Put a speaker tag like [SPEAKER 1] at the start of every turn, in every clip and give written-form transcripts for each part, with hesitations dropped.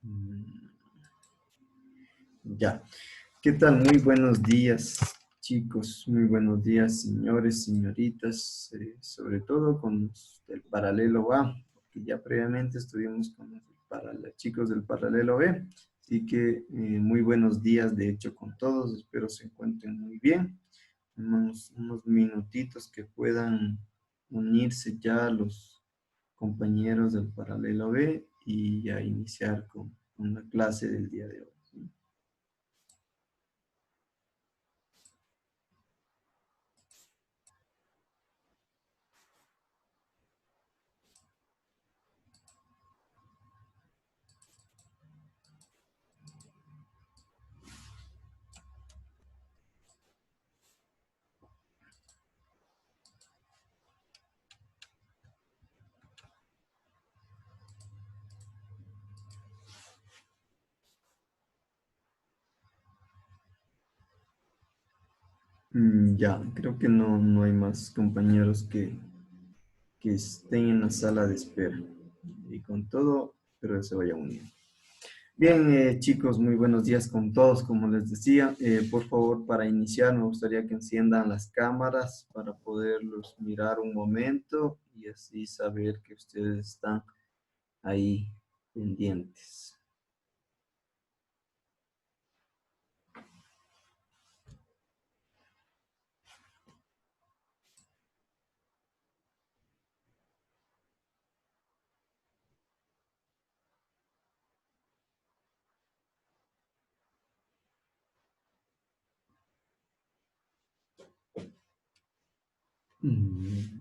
[SPEAKER 1] Mm, Ya. ¿Qué tal? Muy buenos días, chicos. Muy buenos días, señores, señoritas. Sobre todo con los del paralelo A, porque ya previamente estuvimos con los chicos del paralelo B. Así que muy buenos días, de hecho, con todos. Espero se encuentren muy bien. Unos minutitos que puedan unirse ya los compañeros del paralelo B y ya iniciar con la clase del día de hoy. ¿Sí? Ya, creo que no hay más compañeros que estén en la sala de espera. Y con todo, espero que se vayan uniendo. Bien, chicos, muy buenos días con todos. Como les decía, por favor, para iniciar, me gustaría que enciendan las cámaras para poderlos mirar un momento y así saber que ustedes están ahí pendientes.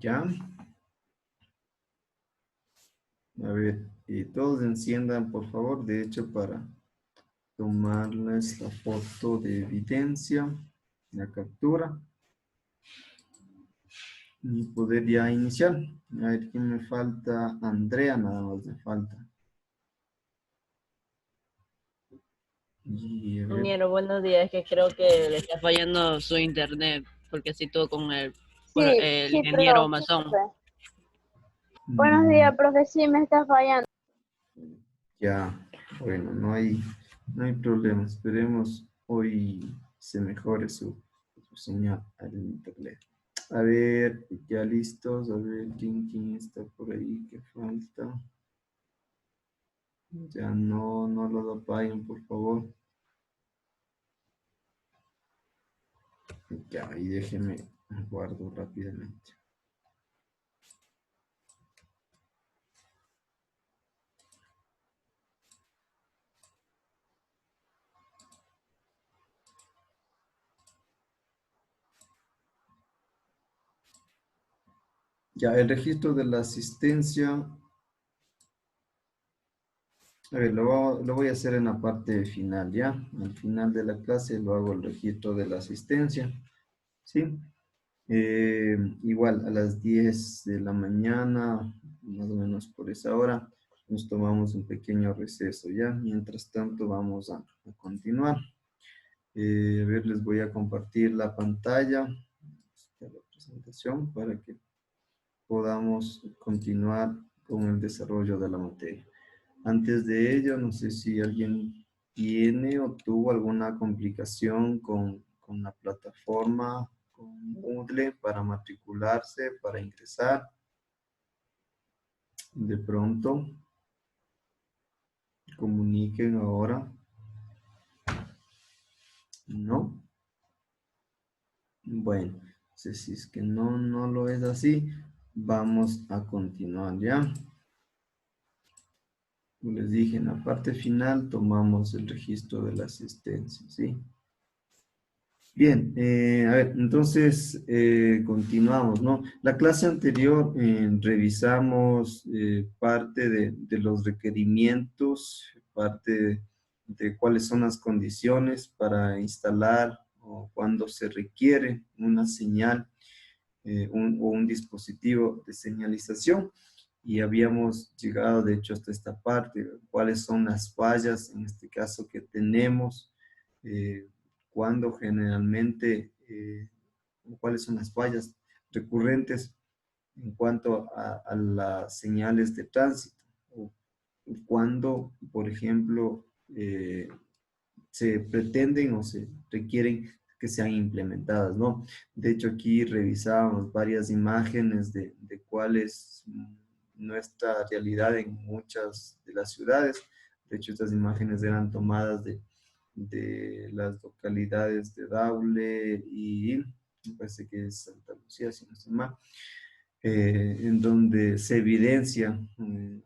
[SPEAKER 1] Ya, a ver, todos enciendan, por favor, de hecho, para tomarles la foto de evidencia, la captura y poder ya iniciar. A ver, ¿quién me falta? Andrea, nada más me falta. Y a ver,
[SPEAKER 2] Ingeniero, buenos días, que creo que le está fallando su internet, porque así todo con el
[SPEAKER 3] Sí,
[SPEAKER 2] ingeniero Masón.
[SPEAKER 3] profe. Buenos
[SPEAKER 1] mm,
[SPEAKER 3] días, profe, sí, me está fallando.
[SPEAKER 1] ya, bueno, no hay problema. Esperemos hoy se mejore su señal al internet. A ver, ya listos. A ver, ¿quién está por ahí? ¿Qué falta? Ya no lo apaguen, por favor. Ya, y déjenme guardo rápidamente. Ya, el registro de la asistencia. A ver, lo voy a hacer en la parte final, ¿ya? Al final de la clase lo hago el registro de la asistencia, ¿sí? Igual a las 10 de la mañana, más o menos por esa hora, nos tomamos un pequeño receso, ¿ya? Mientras tanto vamos a continuar. A ver, les voy a compartir la pantalla de la presentación para que podamos continuar con el desarrollo de la materia. Antes de ello, no sé si alguien tiene o tuvo alguna complicación con la plataforma, con Moodle para matricularse, para ingresar. De pronto, comuniquen ahora. No. Bueno, si es que no lo es así, vamos a continuar ya. Como les dije, en la parte final tomamos el registro de la asistencia, ¿sí? Bien, a ver, entonces continuamos, ¿no? La clase anterior revisamos parte de los requerimientos, parte de cuáles son las condiciones para instalar o cuando se requiere una señal o un dispositivo de señalización. Y habíamos llegado, de hecho, hasta esta parte, cuáles son las fallas, en este caso, que tenemos, cuando generalmente, cuáles son las fallas recurrentes en cuanto a las señales de tránsito, o cuando, por ejemplo, se pretenden o se requieren que sean implementadas, ¿no? De hecho, aquí revisábamos varias imágenes de cuál es nuestra realidad en muchas de las ciudades. De hecho, estas imágenes eran tomadas de las localidades de Daule y me parece que es Santa Lucía, si no estoy mal, en donde se evidencia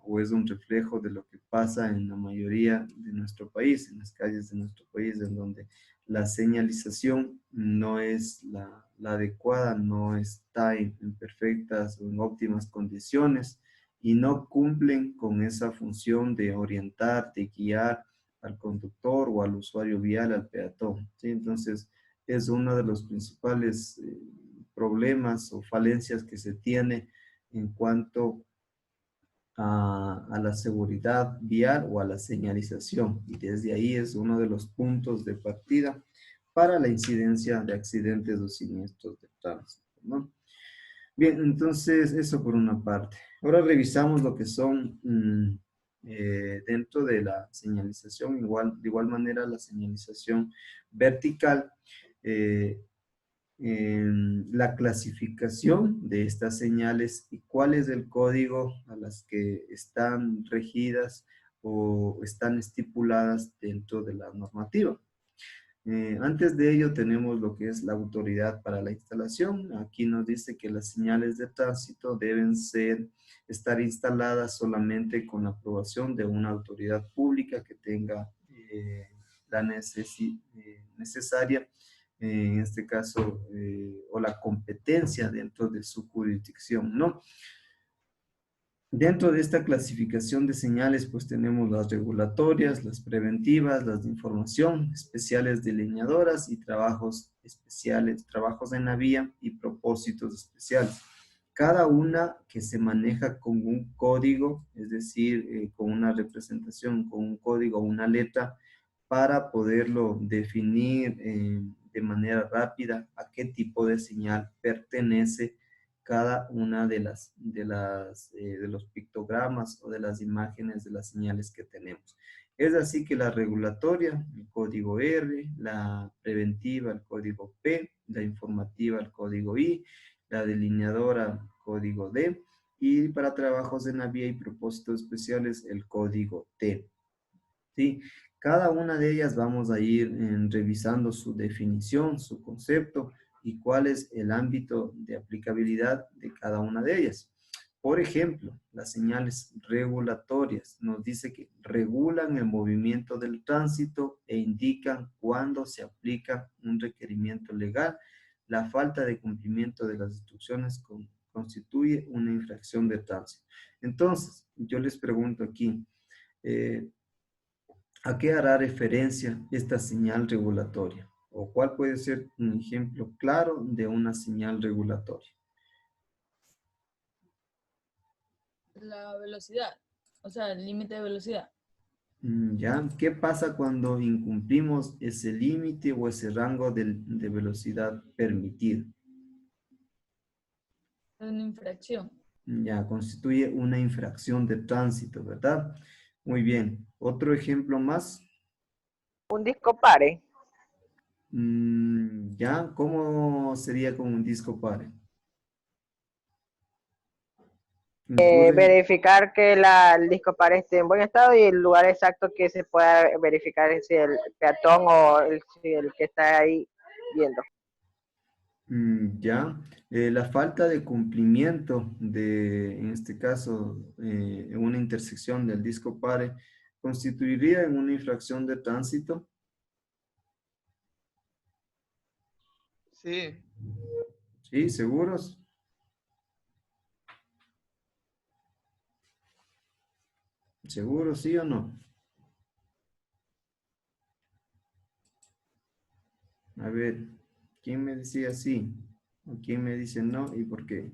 [SPEAKER 1] o es un reflejo de lo que pasa en la mayoría de nuestro país, en las calles de nuestro país, en donde la señalización no es la adecuada, no está en perfectas o en óptimas condiciones y no cumplen con esa función de orientar, de guiar al conductor o al usuario vial, al peatón, ¿sí? Entonces, es uno de los principales problemas o falencias que se tiene en cuanto a la seguridad vial o a la señalización. Y desde ahí es uno de los puntos de partida para la incidencia de accidentes o siniestros de tránsito, ¿no? Bien, entonces eso por una parte. Ahora revisamos lo que son dentro de la señalización, de igual manera la señalización vertical. eh, la clasificación de estas señales y cuál es el código a las que están regidas o están estipuladas dentro de la normativa. Antes de ello tenemos lo que es la autoridad para la instalación. Aquí nos dice que las señales de tránsito deben estar instaladas solamente con la aprobación de una autoridad pública que tenga la necesaria, en este caso, o la competencia dentro de su jurisdicción, ¿no? Dentro de esta clasificación de señales, pues tenemos las regulatorias, las preventivas, las de información, especiales delineadoras y trabajos especiales, trabajos en la vía y propósitos especiales. Cada una que se maneja con un código, es decir, con una representación, con un código o una letra, para poderlo definir de manera rápida a qué tipo de señal pertenece cada una de los pictogramas o de las imágenes de las señales que tenemos. Es así que la regulatoria, el código R, la preventiva, el código P, la informativa, el código I, la delineadora, el código D, y para trabajos en la vía y propósitos especiales, el código T. ¿Sí? Cada una de ellas vamos a ir revisando su definición, su concepto y cuál es el ámbito de aplicabilidad de cada una de ellas. Por ejemplo, las señales regulatorias nos dice que regulan el movimiento del tránsito e indican cuándo se aplica un requerimiento legal. La falta de cumplimiento de las instrucciones constituye una infracción de tránsito. Entonces, yo les pregunto aquí, ¿a qué hará referencia esta señal regulatoria? ¿O cuál puede ser un ejemplo claro de una señal regulatoria?
[SPEAKER 4] La velocidad, o sea, el límite de velocidad.
[SPEAKER 1] ¿Ya? ¿Qué pasa cuando incumplimos ese límite o ese rango de velocidad permitido?
[SPEAKER 4] Es una infracción.
[SPEAKER 1] Ya, constituye una infracción de tránsito, ¿verdad? Muy bien. ¿Otro ejemplo más?
[SPEAKER 5] Un disco pare.
[SPEAKER 1] ¿Ya? ¿Cómo sería con un disco pare?
[SPEAKER 5] Verificar que el disco pare esté en buen estado y el lugar exacto que se pueda verificar es si el peatón o si el que está ahí viendo.
[SPEAKER 1] Ya, la falta de cumplimiento en este caso, en una intersección del disco pare, ¿constituiría en una infracción de tránsito?
[SPEAKER 6] Sí.
[SPEAKER 1] Sí, ¿seguros? ¿Seguros, sí o no? A ver, ¿quién me decía sí? ¿O quién me dice no y por qué?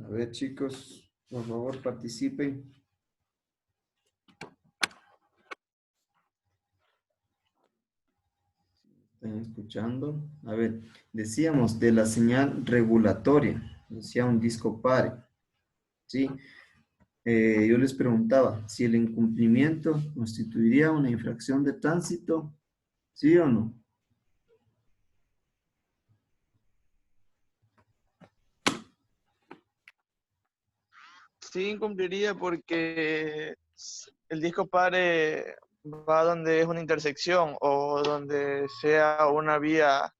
[SPEAKER 1] A ver, chicos, por favor participen. ¿Están escuchando. A ver, decíamos de la señal regulatoria, decía un disco pare, ¿sí? Yo les preguntaba si el incumplimiento constituiría una infracción de tránsito, ¿sí o no?
[SPEAKER 6] Sí incumpliría porque el disco pare va donde es una intersección o donde sea una vía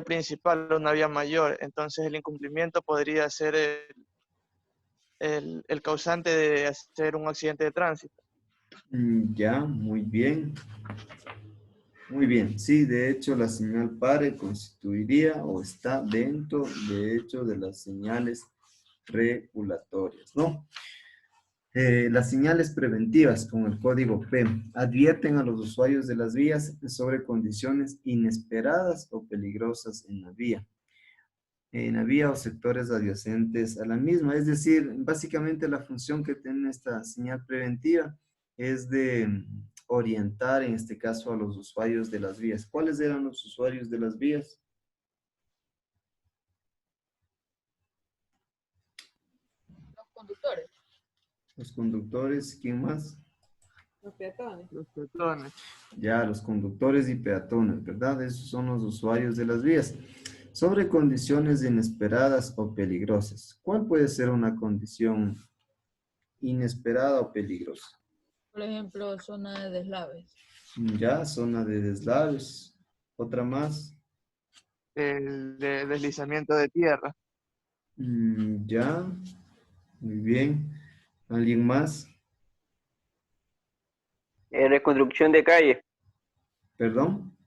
[SPEAKER 6] principal, una vía mayor. Entonces el incumplimiento podría ser el causante de hacer un accidente de tránsito.
[SPEAKER 1] Ya, muy bien. Muy bien, sí, de hecho la señal pare constituiría o está dentro, de hecho, de las señales regulatorias, ¿no? Las señales preventivas con el código P advierten a los usuarios de las vías sobre condiciones inesperadas o peligrosas en la vía o sectores adyacentes a la misma. Es decir, básicamente la función que tiene esta señal preventiva es de orientar, en este caso, a los usuarios de las vías. ¿Cuáles eran los usuarios de las vías?
[SPEAKER 4] Los conductores.
[SPEAKER 1] Los conductores, ¿quién más?
[SPEAKER 4] Los peatones.
[SPEAKER 6] Los peatones.
[SPEAKER 1] Ya, los conductores y peatones, ¿verdad? Esos son los usuarios de las vías. Sobre condiciones inesperadas o peligrosas. ¿Cuál puede ser una condición inesperada o peligrosa?
[SPEAKER 4] Por ejemplo, zona de deslaves.
[SPEAKER 1] Ya, zona de deslaves. Otra más.
[SPEAKER 6] El de deslizamiento de tierra.
[SPEAKER 1] Ya, muy bien. ¿Alguien más?
[SPEAKER 5] Reconstrucción de calle.
[SPEAKER 1] ¿Perdón?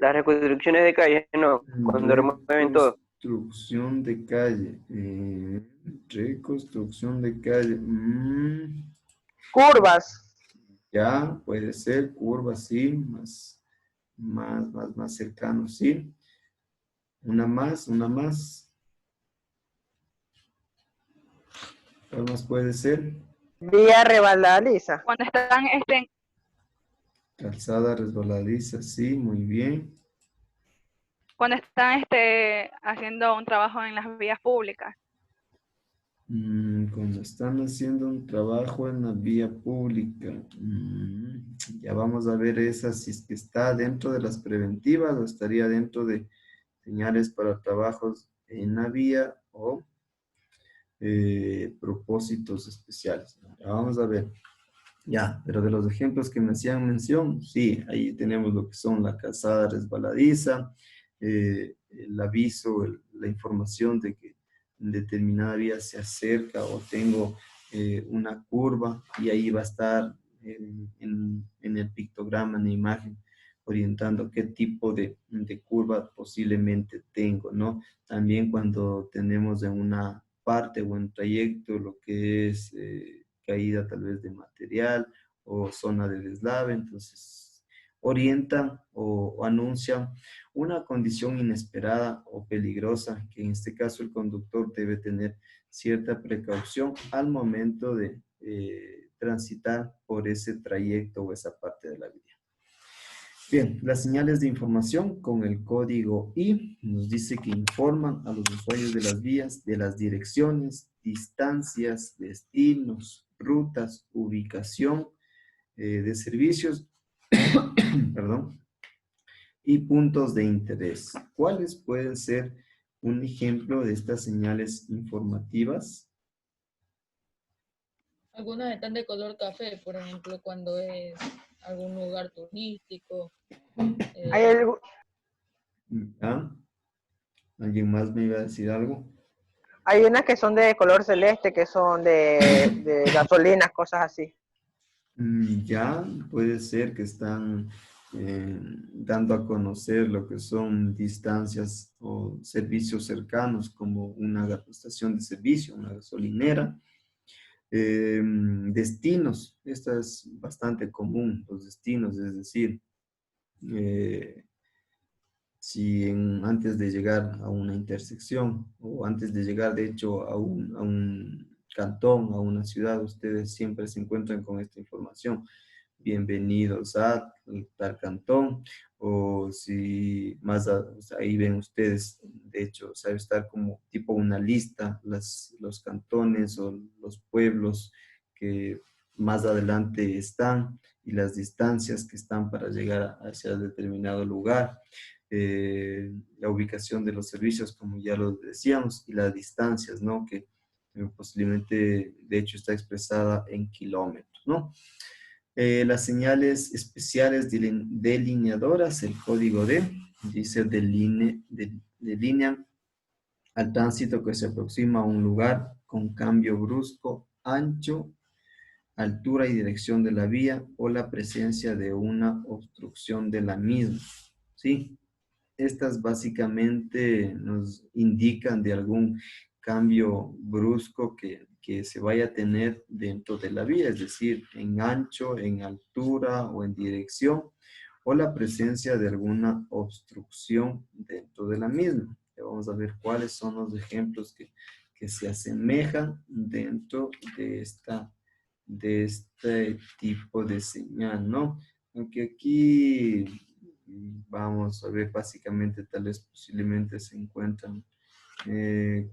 [SPEAKER 5] Las reconstrucciones de calle, no, cuando remueven todo.
[SPEAKER 1] Reconstrucción de calle. Reconstrucción de calle.
[SPEAKER 5] Curvas.
[SPEAKER 1] Ya, puede ser curva, sí, más cercano, sí. Una más, una más. ¿Cuál más puede ser?
[SPEAKER 5] Vía rebaladiza.
[SPEAKER 7] Cuando están
[SPEAKER 1] Calzada resbaladiza, sí, muy bien.
[SPEAKER 7] cuando están haciendo un trabajo en las vías públicas.
[SPEAKER 1] Cuando están haciendo un trabajo en la vía pública, ya vamos a ver esa, si es que está dentro de las preventivas o estaría dentro de señales para trabajos en la vía o propósitos especiales. Ya vamos a ver. Ya, pero de los ejemplos que me hacían mención, sí, ahí tenemos lo que son la calzada resbaladiza, el aviso, la información de que determinada vía se acerca o tengo una curva y ahí va a estar en el pictograma, en la imagen, orientando qué tipo de curva posiblemente tengo, ¿no? También cuando tenemos en una parte o en trayecto lo que es caída tal vez de material o zona de deslave, entonces orientan o anuncian una condición inesperada o peligrosa que en este caso el conductor debe tener cierta precaución al momento de transitar por ese trayecto o esa parte de la vía. Bien, las señales de información con el código I nos dice que informan a los usuarios de las vías de las direcciones, distancias, destinos, rutas, ubicación de servicios, perdón, y puntos de interés. ¿Cuáles pueden ser un ejemplo de estas señales informativas?
[SPEAKER 4] Algunas están de color café, por ejemplo, cuando es algún lugar turístico.
[SPEAKER 5] Hay, algo-
[SPEAKER 1] ¿Ah? ¿Alguien más me iba a decir algo?
[SPEAKER 5] hay unas que son de color celeste, que son de gasolinas, cosas así.
[SPEAKER 1] Ya puede ser que están dando a conocer lo que son distancias o servicios cercanos, como una estación de servicio, una gasolinera. Destinos, esta es bastante común, los destinos, es decir, si antes de llegar a una intersección o antes de llegar de hecho a un cantón, a una ciudad, ustedes siempre se encuentran con esta información. Bienvenidos a tal cantón, o si más, o sea, ahí ven ustedes, de hecho, sabe estar como tipo una lista, los cantones o los pueblos que más adelante están y las distancias que están para llegar hacia determinado lugar, la ubicación de los servicios, como ya lo decíamos, y las distancias, ¿no? Que posiblemente, de hecho, está expresada en kilómetros, ¿no? Las señales especiales delineadoras, el código D, dice delinean al tránsito que se aproxima a un lugar con cambio brusco, ancho, altura y dirección de la vía o la presencia de una obstrucción de la misma, ¿sí? Estas básicamente nos indican de algún cambio brusco que se vaya a tener dentro de la vía, es decir, en ancho, en altura o en dirección, o la presencia de alguna obstrucción dentro de la misma. Vamos a ver cuáles son los ejemplos que se asemejan dentro de este tipo de señal, ¿no? Aunque aquí vamos a ver básicamente tal vez posiblemente se encuentran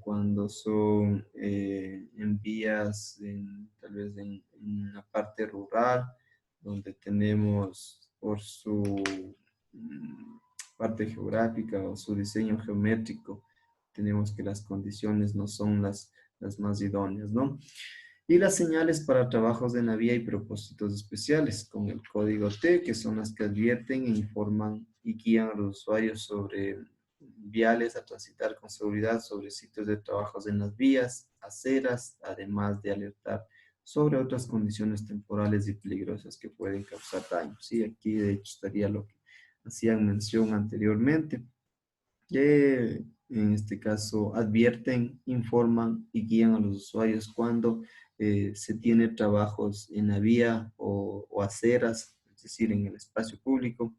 [SPEAKER 1] cuando son en vías, tal vez en una parte rural, donde tenemos por su parte geográfica o su diseño geométrico, tenemos que las condiciones no son las más idóneas, ¿no? Y las señales para trabajos de navío y propósitos especiales, con el código T, que son las que advierten e informan y guían a los usuarios sobre viales a transitar con seguridad, sobre sitios de trabajos en las vías, aceras, además de alertar sobre otras condiciones temporales y peligrosas que pueden causar daño. Sí, aquí de hecho estaría lo que hacían mención anteriormente, que en este caso advierten, informan y guían a los usuarios cuando se tiene trabajos en la vía o aceras, es decir, en el espacio público,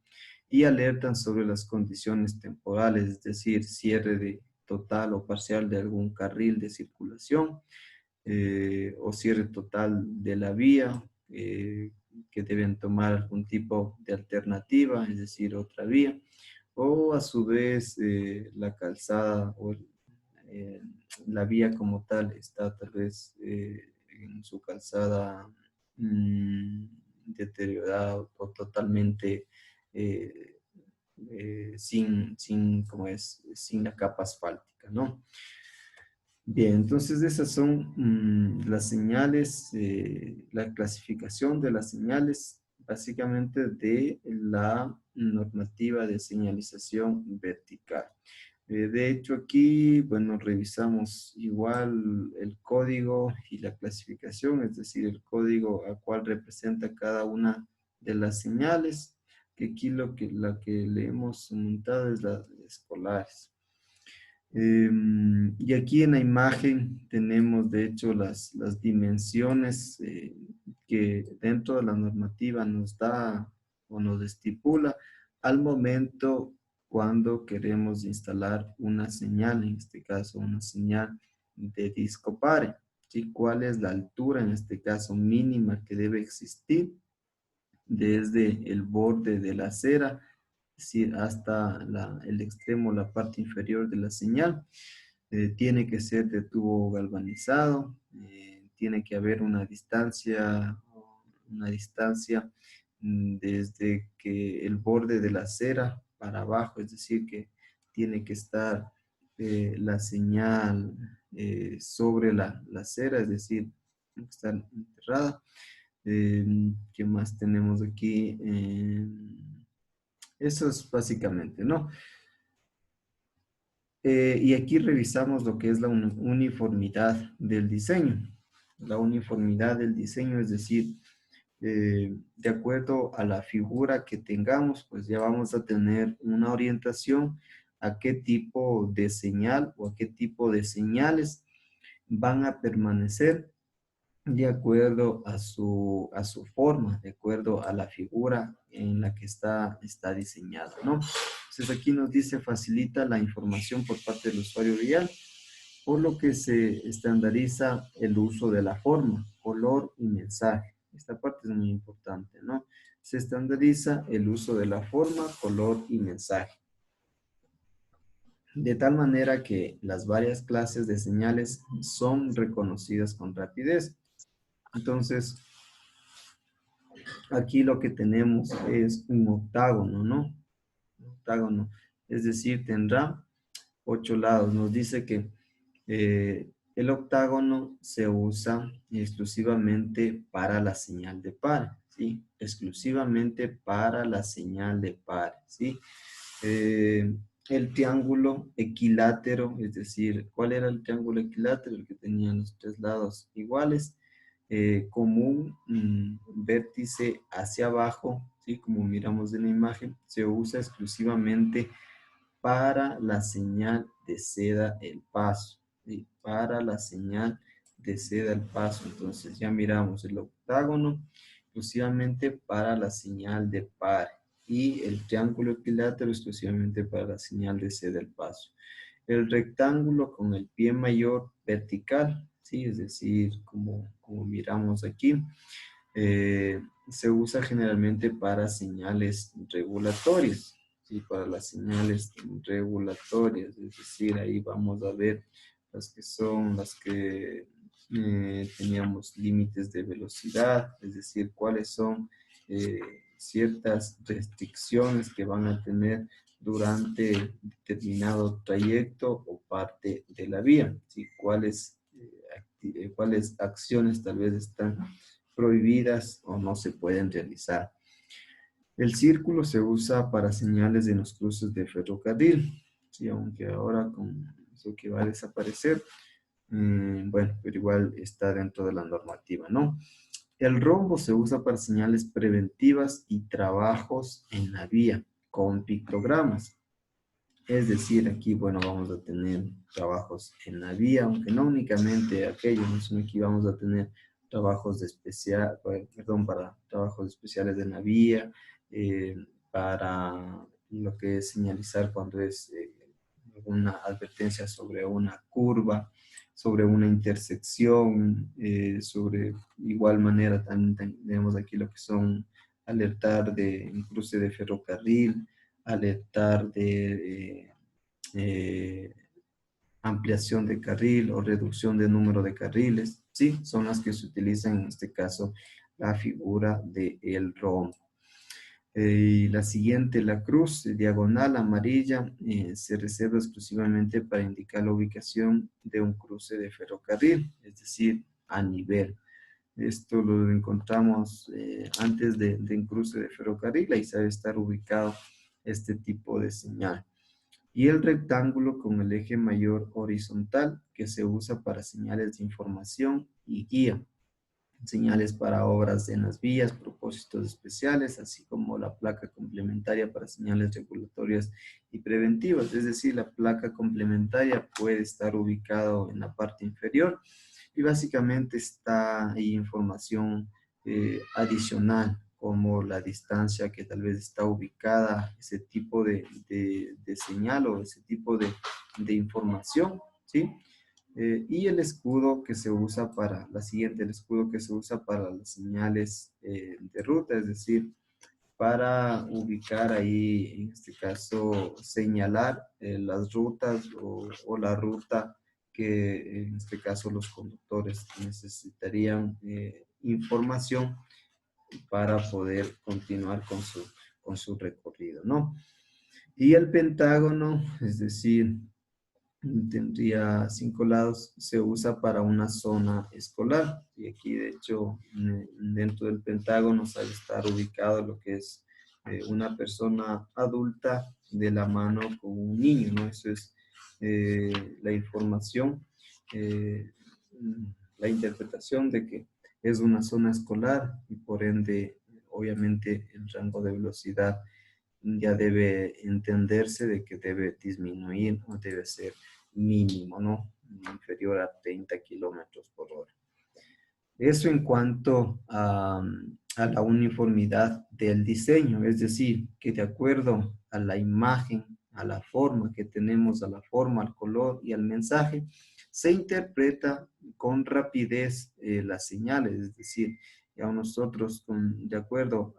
[SPEAKER 1] y alertan sobre las condiciones temporales, es decir, cierre de total o parcial de algún carril de circulación o cierre total de la vía, que deben tomar algún tipo de alternativa, es decir, otra vía, o a su vez la calzada o la vía como tal está tal vez en su calzada deteriorada o totalmente sin la capa asfáltica, ¿no? Bien, entonces esas son las señales, la clasificación de las señales básicamente de la normativa de señalización vertical. De hecho aquí, bueno, revisamos igual el código y la clasificación, es decir, el código a cual representa cada una de las señales, que aquí la que le hemos montado es la de escolares. Y aquí en la imagen tenemos de hecho las dimensiones que dentro de la normativa nos da o nos estipula al momento cuando queremos instalar una señal, en este caso una señal de disco pare. ¿Sí? ¿Cuál es la altura en este caso mínima que debe existir desde el borde de la acera, es decir, hasta el extremo, la parte inferior de la señal? Tiene que ser de tubo galvanizado, tiene que haber una distancia desde que el borde de la acera para abajo, es decir, que tiene que estar la señal sobre la acera, es decir, tiene que estar enterrada. ¿Qué más tenemos aquí? Eso es básicamente, ¿no? Y aquí revisamos lo que es la uniformidad del diseño. La uniformidad del diseño, es decir, de acuerdo a la figura que tengamos, pues ya vamos a tener una orientación a qué tipo de señal o a qué tipo de señales van a permanecer de acuerdo a su forma, de acuerdo a la figura en la que está diseñado, ¿no? Entonces aquí nos dice facilita la información por parte del usuario vial, por lo que se estandariza el uso de la forma, color y mensaje. Esta parte es muy importante, ¿no? se estandariza el uso de la forma, color y mensaje. De tal manera que las varias clases de señales son reconocidas con rapidez. Entonces, aquí lo que tenemos es un octágono, ¿no? Un octágono, es decir, tendrá 8 lados. Nos dice que el octágono se usa exclusivamente para la señal de par, ¿sí? Exclusivamente para la señal de par, ¿sí? El triángulo equilátero, es decir, ¿cuál era el triángulo equilátero? El que tenía los 3 lados iguales, como un vértice hacia abajo, ¿sí? Como miramos en la imagen, se usa exclusivamente para la señal de ceda el paso, ¿sí? Para la señal de ceda el paso. Entonces ya miramos el octágono exclusivamente para la señal de par y el triángulo equilátero exclusivamente para la señal de ceda el paso. El rectángulo con el pie mayor vertical, ¿sí? Es decir, como miramos aquí, se usa generalmente para señales regulatorias, ¿sí? Para las señales regulatorias, es decir, ahí vamos a ver las que son las que teníamos límites de velocidad, es decir, cuáles son ciertas restricciones que van a tener durante determinado trayecto o parte de la vía, ¿sí? Cuáles acciones tal vez están prohibidas o no se pueden realizar. El círculo se usa para señales en los cruces de ferrocarril, ¿sí? Aunque ahora con eso que va a desaparecer, bueno, pero igual está dentro de la normativa, ¿no? El rombo se usa para señales preventivas y trabajos en la vía con pictogramas. Es decir, aquí, bueno, vamos a tener trabajos en la vía, aunque no únicamente aquellos, sino aquí vamos a tener trabajos para trabajos especiales de la vía, para lo que es señalizar cuando es una advertencia sobre una curva, sobre una intersección, sobre igual manera también tenemos aquí lo que son alertar de un cruce de ferrocarril, alertar de ampliación de carril o reducción de número de carriles, ¿sí? Son las que se utilizan en este caso la figura del rombo. Y la siguiente, la cruz diagonal amarilla, se reserva exclusivamente para indicar la ubicación de un cruce de ferrocarril, es decir, a nivel. Esto lo encontramos antes de un cruce de ferrocarril, ahí sabe estar ubicado este tipo de señal. Y el rectángulo con el eje mayor horizontal que se usa para señales de información y guía. Señales para obras en las vías, propósitos especiales, así como la placa complementaria para señales regulatorias y preventivas. Es decir, la placa complementaria puede estar ubicado en la parte inferior y básicamente está ahí información adicional, como la distancia que tal vez está ubicada, ese tipo de señal o ese tipo de información, ¿sí? Y el escudo que se usa para, la siguiente, el escudo que se usa para las señales de ruta, es decir, para ubicar ahí, en este caso, señalar las rutas o la ruta que en este caso los conductores necesitarían información para poder continuar con su recorrido, ¿no? Y el pentágono, es decir, tendría 5 lados, se usa para una zona escolar. Y aquí, de hecho, dentro del pentágono sabe estar ubicado lo que es una persona adulta de la mano con un niño, ¿no? Eso es la información, la interpretación de que es una zona escolar y por ende, obviamente, el rango de velocidad ya debe entenderse de que debe disminuir o debe ser mínimo, ¿no? Inferior a 30 kilómetros por hora. Eso en cuanto a la uniformidad del diseño, es decir, que de acuerdo a la imagen, a la forma que tenemos, a la forma, al color y al mensaje, se interpreta con rapidez las señales, es decir, ya nosotros de acuerdo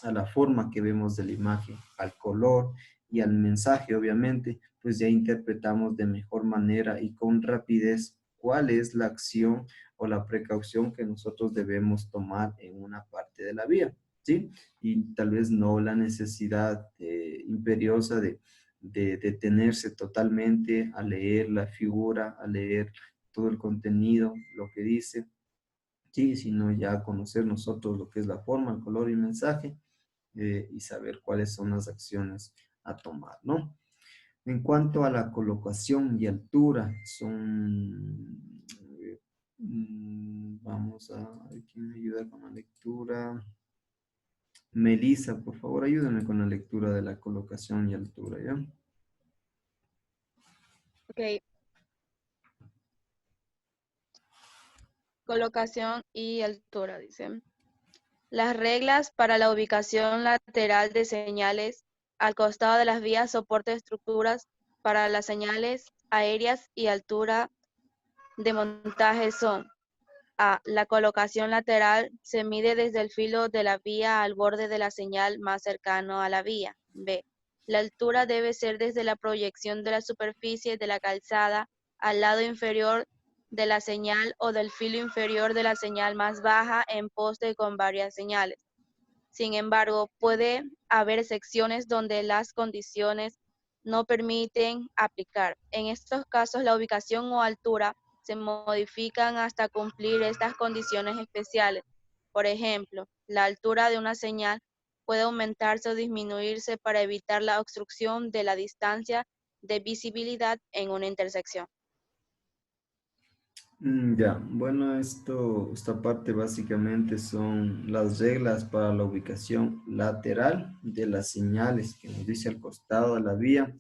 [SPEAKER 1] a la forma que vemos de la imagen, al color y al mensaje, obviamente, pues ya interpretamos de mejor manera y con rapidez cuál es la acción o la precaución que nosotros debemos tomar en una parte de la vía, ¿sí? Y tal vez no la necesidad imperiosa de detenerse totalmente a leer la figura, a leer todo el contenido, lo que dice, sí, sino ya conocer nosotros lo que es la forma, el color y el mensaje, y saber cuáles son las acciones a tomar, ¿no? En cuanto a la colocación y altura, son, vamos a ver quién me ayuda con la lectura. Melissa, por favor, ayúdame con la lectura de la colocación y altura, ¿ya?
[SPEAKER 8] Ok. Colocación y altura, dice. Las reglas para la ubicación lateral de señales al costado de las vías soporte estructuras para las señales aéreas y altura de montaje son: A. La colocación lateral se mide desde el filo de la vía al borde de la señal más cercano a la vía. B. La altura debe ser desde la proyección de la superficie de la calzada al lado inferior de la señal o del filo inferior de la señal más baja en poste con varias señales. Sin embargo, puede haber secciones donde las condiciones no permiten aplicar. En estos casos, la ubicación o altura se modifican hasta cumplir estas condiciones especiales. Por ejemplo, la altura de una señal puede aumentarse o disminuirse para evitar la obstrucción de la distancia de visibilidad en una intersección.
[SPEAKER 1] Ya, bueno, esta parte básicamente son las reglas para la ubicación lateral de las señales que nos dice al costado de la vía,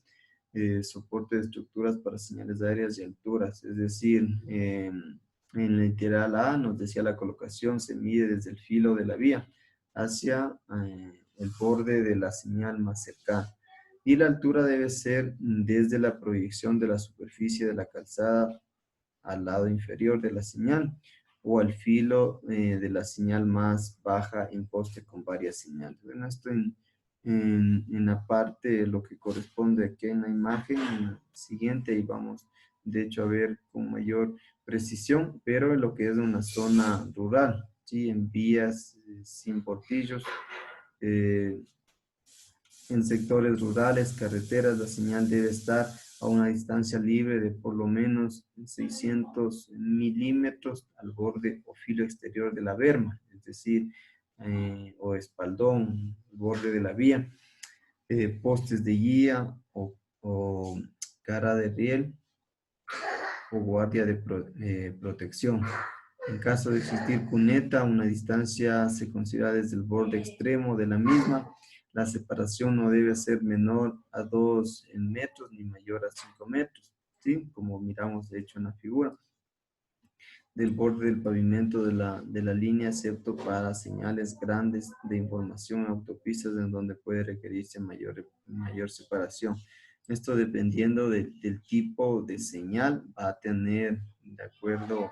[SPEAKER 1] soporte de estructuras para señales aéreas y alturas, es decir, en el literal A nos decía la colocación se mide desde el filo de la vía hacia el borde de la señal más cercana. Y la altura debe ser desde la proyección de la superficie de la calzada al lado inferior de la señal o al filo de la señal más baja en poste con varias señales. Bueno, esto en la parte, lo que corresponde aquí en la imagen siguiente, y vamos de hecho a ver con mayor precisión, pero en lo que es una zona rural, ¿sí? En vías sin portillos, en sectores rurales, carreteras, la señal debe estar a una distancia libre de por lo menos 600 milímetros al borde o filo exterior de la berma, es decir, o espaldón, el borde de la vía, postes de guía o cara de riel o guardia de protección. En caso de existir cuneta, una distancia se considera desde el borde extremo de la misma. La separación no debe ser menor a 2 metros ni mayor a 5 metros, ¿sí? Como miramos de hecho en la figura. Del borde del pavimento de la línea, excepto para señales grandes de información en autopistas en donde puede requerirse mayor separación. Esto dependiendo del tipo de señal va a tener, de acuerdo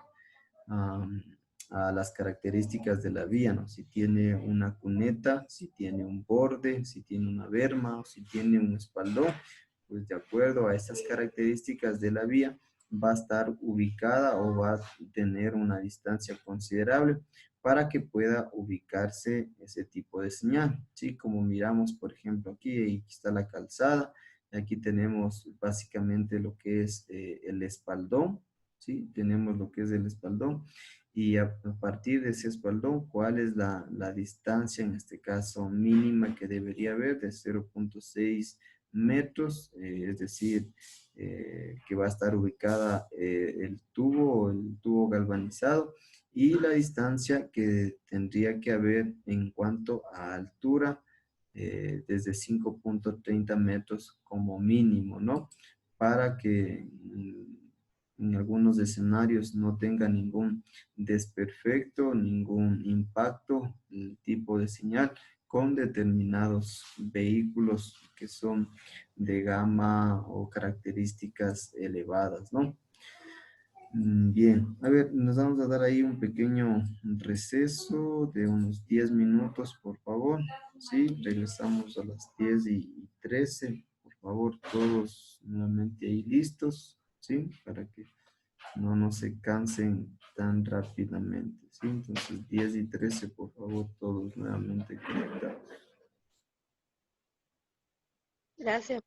[SPEAKER 1] a las características de la vía, ¿no? Si tiene una cuneta, si tiene un borde, si tiene una berma o si tiene un espaldón, pues de acuerdo a estas características de la vía va a estar ubicada o va a tener una distancia considerable para que pueda ubicarse ese tipo de señal, ¿sí? Como miramos, por ejemplo, aquí está la calzada, aquí tenemos básicamente lo que es el espaldón, ¿sí? Tenemos lo que es el espaldón y a partir de ese espaldón, ¿cuál es la distancia, en este caso mínima que debería haber? De 0.6 metros, es decir, que va a estar ubicada el tubo galvanizado y la distancia que tendría que haber en cuanto a altura, desde 5.30 metros como mínimo, ¿no? Para que en algunos escenarios no tenga ningún desperfecto, ningún impacto, el tipo de señal con determinados vehículos que son de gama o características elevadas, ¿no? Bien, a ver, nos vamos a dar ahí un pequeño receso de unos 10 minutos, por favor. Sí, regresamos a las 10:13. Por favor, todos nuevamente ahí listos, ¿sí? Para que no se cansen tan rápidamente, ¿sí? Entonces, 10:13, por favor, todos nuevamente conectados.
[SPEAKER 8] Gracias.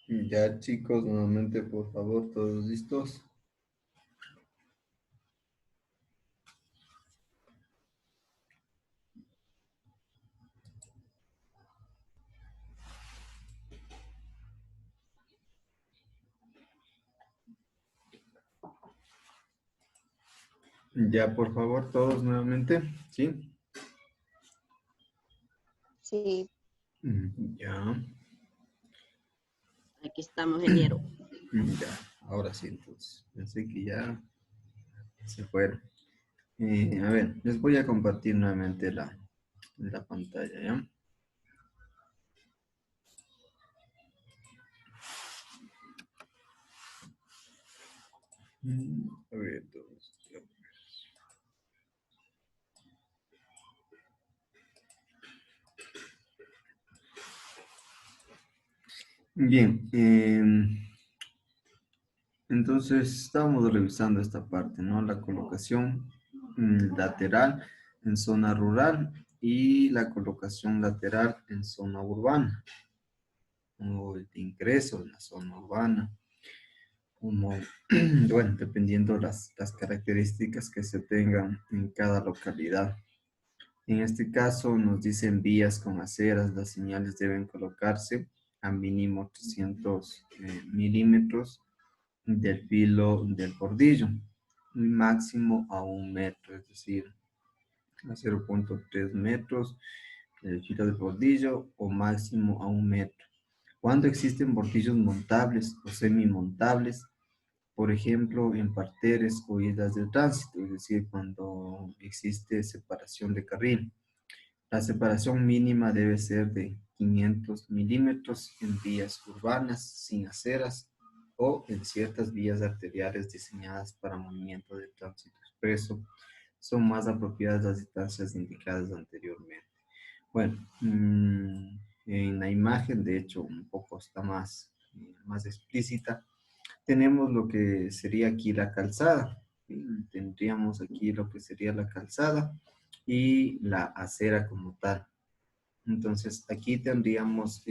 [SPEAKER 1] Ya, chicos, nuevamente, por favor, todos listos. Ya, por favor, todos nuevamente, ¿sí?
[SPEAKER 8] Sí.
[SPEAKER 1] Ya,
[SPEAKER 2] Aquí estamos, ingeniero.
[SPEAKER 1] ya, ahora sí, entonces, pensé que ya se fueron. A ver, les voy a compartir nuevamente la pantalla, ¿ya? A ver, todos. Bien, entonces estábamos revisando esta parte, ¿no? La colocación lateral en zona rural y la colocación lateral en zona urbana, o el ingreso en la zona urbana, como, bueno, dependiendo las características que se tengan en cada localidad. En este caso nos dicen vías con aceras, las señales deben colocarse a mínimo 300 milímetros del filo del bordillo, y máximo a 1 metro, es decir, a 0,3 metros del filo del bordillo o máximo a 1 metro. Cuando existen bordillos montables o semimontables, por ejemplo, en parteres o islas de tránsito, es decir, cuando existe separación de carril. La separación mínima debe ser de 500 milímetros en vías urbanas sin aceras o en ciertas vías arteriales diseñadas para movimiento de tránsito expreso. Son más apropiadas las distancias indicadas anteriormente. Bueno, en la imagen, de hecho, un poco está más explícita. Tenemos lo que sería aquí la calzada. ¿Sí? Tendríamos aquí lo que sería la calzada y la acera como tal. Entonces, aquí tendríamos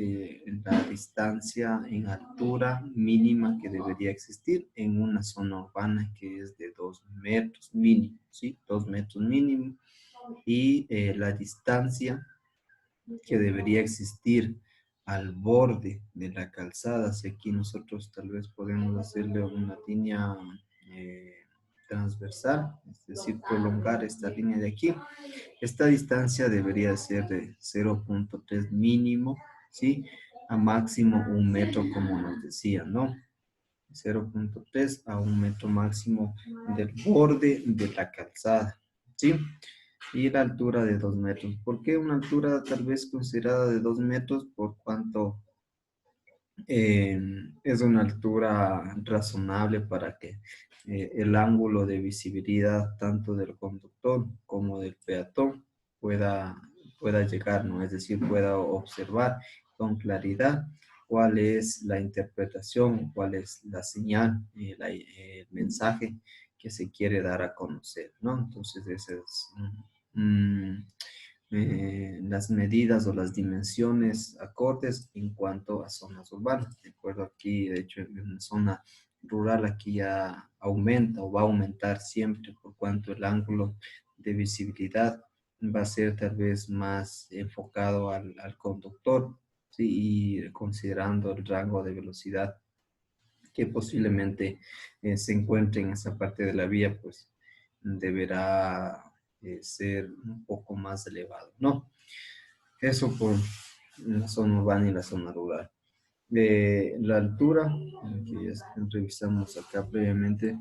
[SPEAKER 1] la distancia en altura mínima que debería existir en una zona urbana que es de 2 metros mínimo, ¿sí? 2 metros mínimo. Y la distancia que debería existir al borde de la calzada, si aquí nosotros tal vez podemos hacerle una línea transversal, es decir, prolongar esta línea de aquí. Esta distancia debería ser de 0,3 mínimo, ¿sí? A máximo 1 metro, como nos decía, ¿no? 0,3 a 1 metro máximo del borde de la calzada, ¿sí? Y la altura de 2 metros. ¿Por qué una altura tal vez considerada de 2 metros? Por cuanto es una altura razonable para que el ángulo de visibilidad tanto del conductor como del peatón pueda llegar, ¿no? Es decir, pueda observar con claridad cuál es la interpretación, cuál es la señal, el mensaje que se quiere dar a conocer, ¿no? Entonces, ese es las medidas o las dimensiones acordes en cuanto a zonas urbanas. De acuerdo, aquí, de hecho, en una zona rural aquí ya aumenta o va a aumentar siempre por cuanto el ángulo de visibilidad va a ser tal vez más enfocado al conductor, ¿sí? Y considerando el rango de velocidad que posiblemente se encuentre en esa parte de la vía, pues deberá ser un poco más elevado, ¿no? Eso por la zona urbana y la zona rural. La altura, que ya revisamos acá previamente,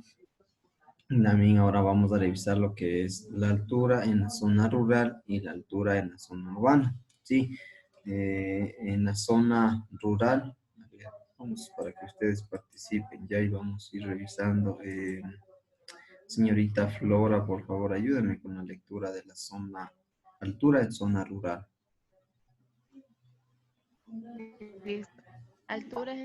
[SPEAKER 1] también ahora vamos a revisar lo que es la altura en la zona rural y la altura en la zona urbana, ¿sí? En la zona rural, a ver, vamos para que ustedes participen ya y vamos a ir revisando. Señorita Flora, por favor, ayúdame con la lectura de la zona, altura en zona rural.
[SPEAKER 9] Listo. Alturas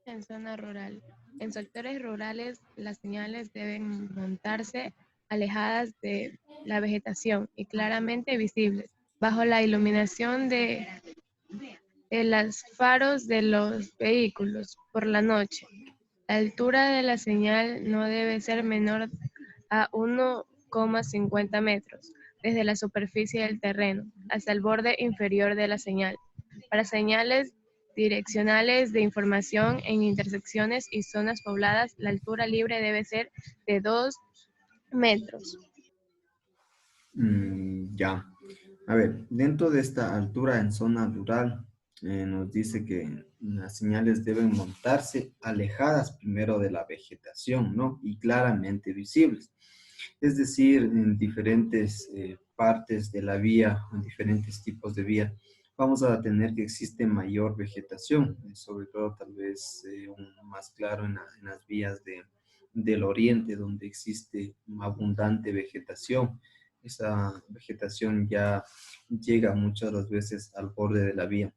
[SPEAKER 9] en zona rural. En sectores rurales, las señales deben montarse alejadas de la vegetación y claramente visibles, bajo la iluminación de los faros de los vehículos por la noche. La altura de la señal no debe ser menor a 1,50 metros desde la superficie del terreno hasta el borde inferior de la señal. Para señales direccionales de información en intersecciones y zonas pobladas, la altura libre debe ser de 2 metros.
[SPEAKER 1] Ya. A ver, dentro de esta altura en zona rural, nos dice que las señales deben montarse alejadas primero de la vegetación, ¿no? Y claramente visibles. Es decir, en diferentes partes de la vía, en diferentes tipos de vía, vamos a tener que existe mayor vegetación, sobre todo tal vez más claro en las vías del oriente, donde existe abundante vegetación. Esa vegetación ya llega muchas de las veces al borde de la vía.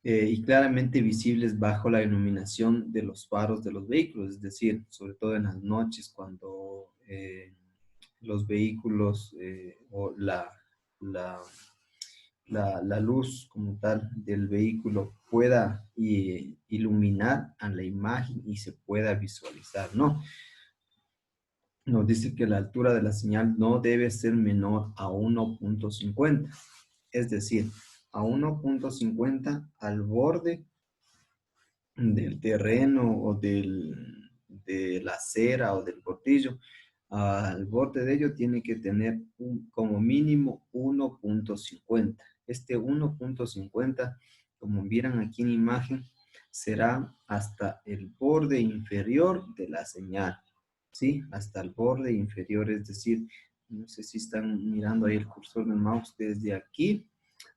[SPEAKER 1] Y claramente visibles bajo la iluminación de los faros de los vehículos, es decir, sobre todo en las noches cuando los vehículos o la luz como tal del vehículo pueda iluminar a la imagen y se pueda visualizar, ¿no? Nos dice que la altura de la señal no debe ser menor a 1,50, es decir, a 1,50 al borde del terreno o de la acera o del portillo. Al borde de ello tiene que tener como mínimo 1,50. Este 1,50, como vieran aquí en imagen, será hasta el borde inferior de la señal. ¿Sí? Hasta el borde inferior, es decir, no sé si están mirando ahí el cursor del mouse, desde aquí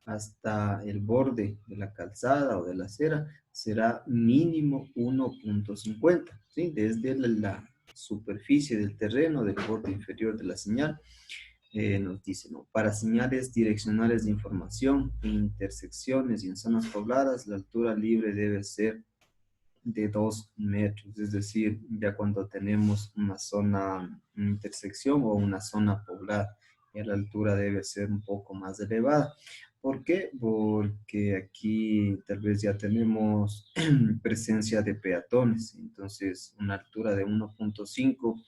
[SPEAKER 1] hasta el borde de la calzada o de la acera será mínimo 1,50, ¿sí? Desde la superficie del terreno, del borde inferior de la señal, nos dice, ¿no? Para señales direccionales de información, en intersecciones y en zonas pobladas, la altura libre debe ser de 2 metros, es decir, ya cuando tenemos una zona, una intersección o una zona poblada, ya la altura debe ser un poco más elevada. ¿Por qué? Porque aquí tal vez ya tenemos presencia de peatones, entonces una altura de 1,5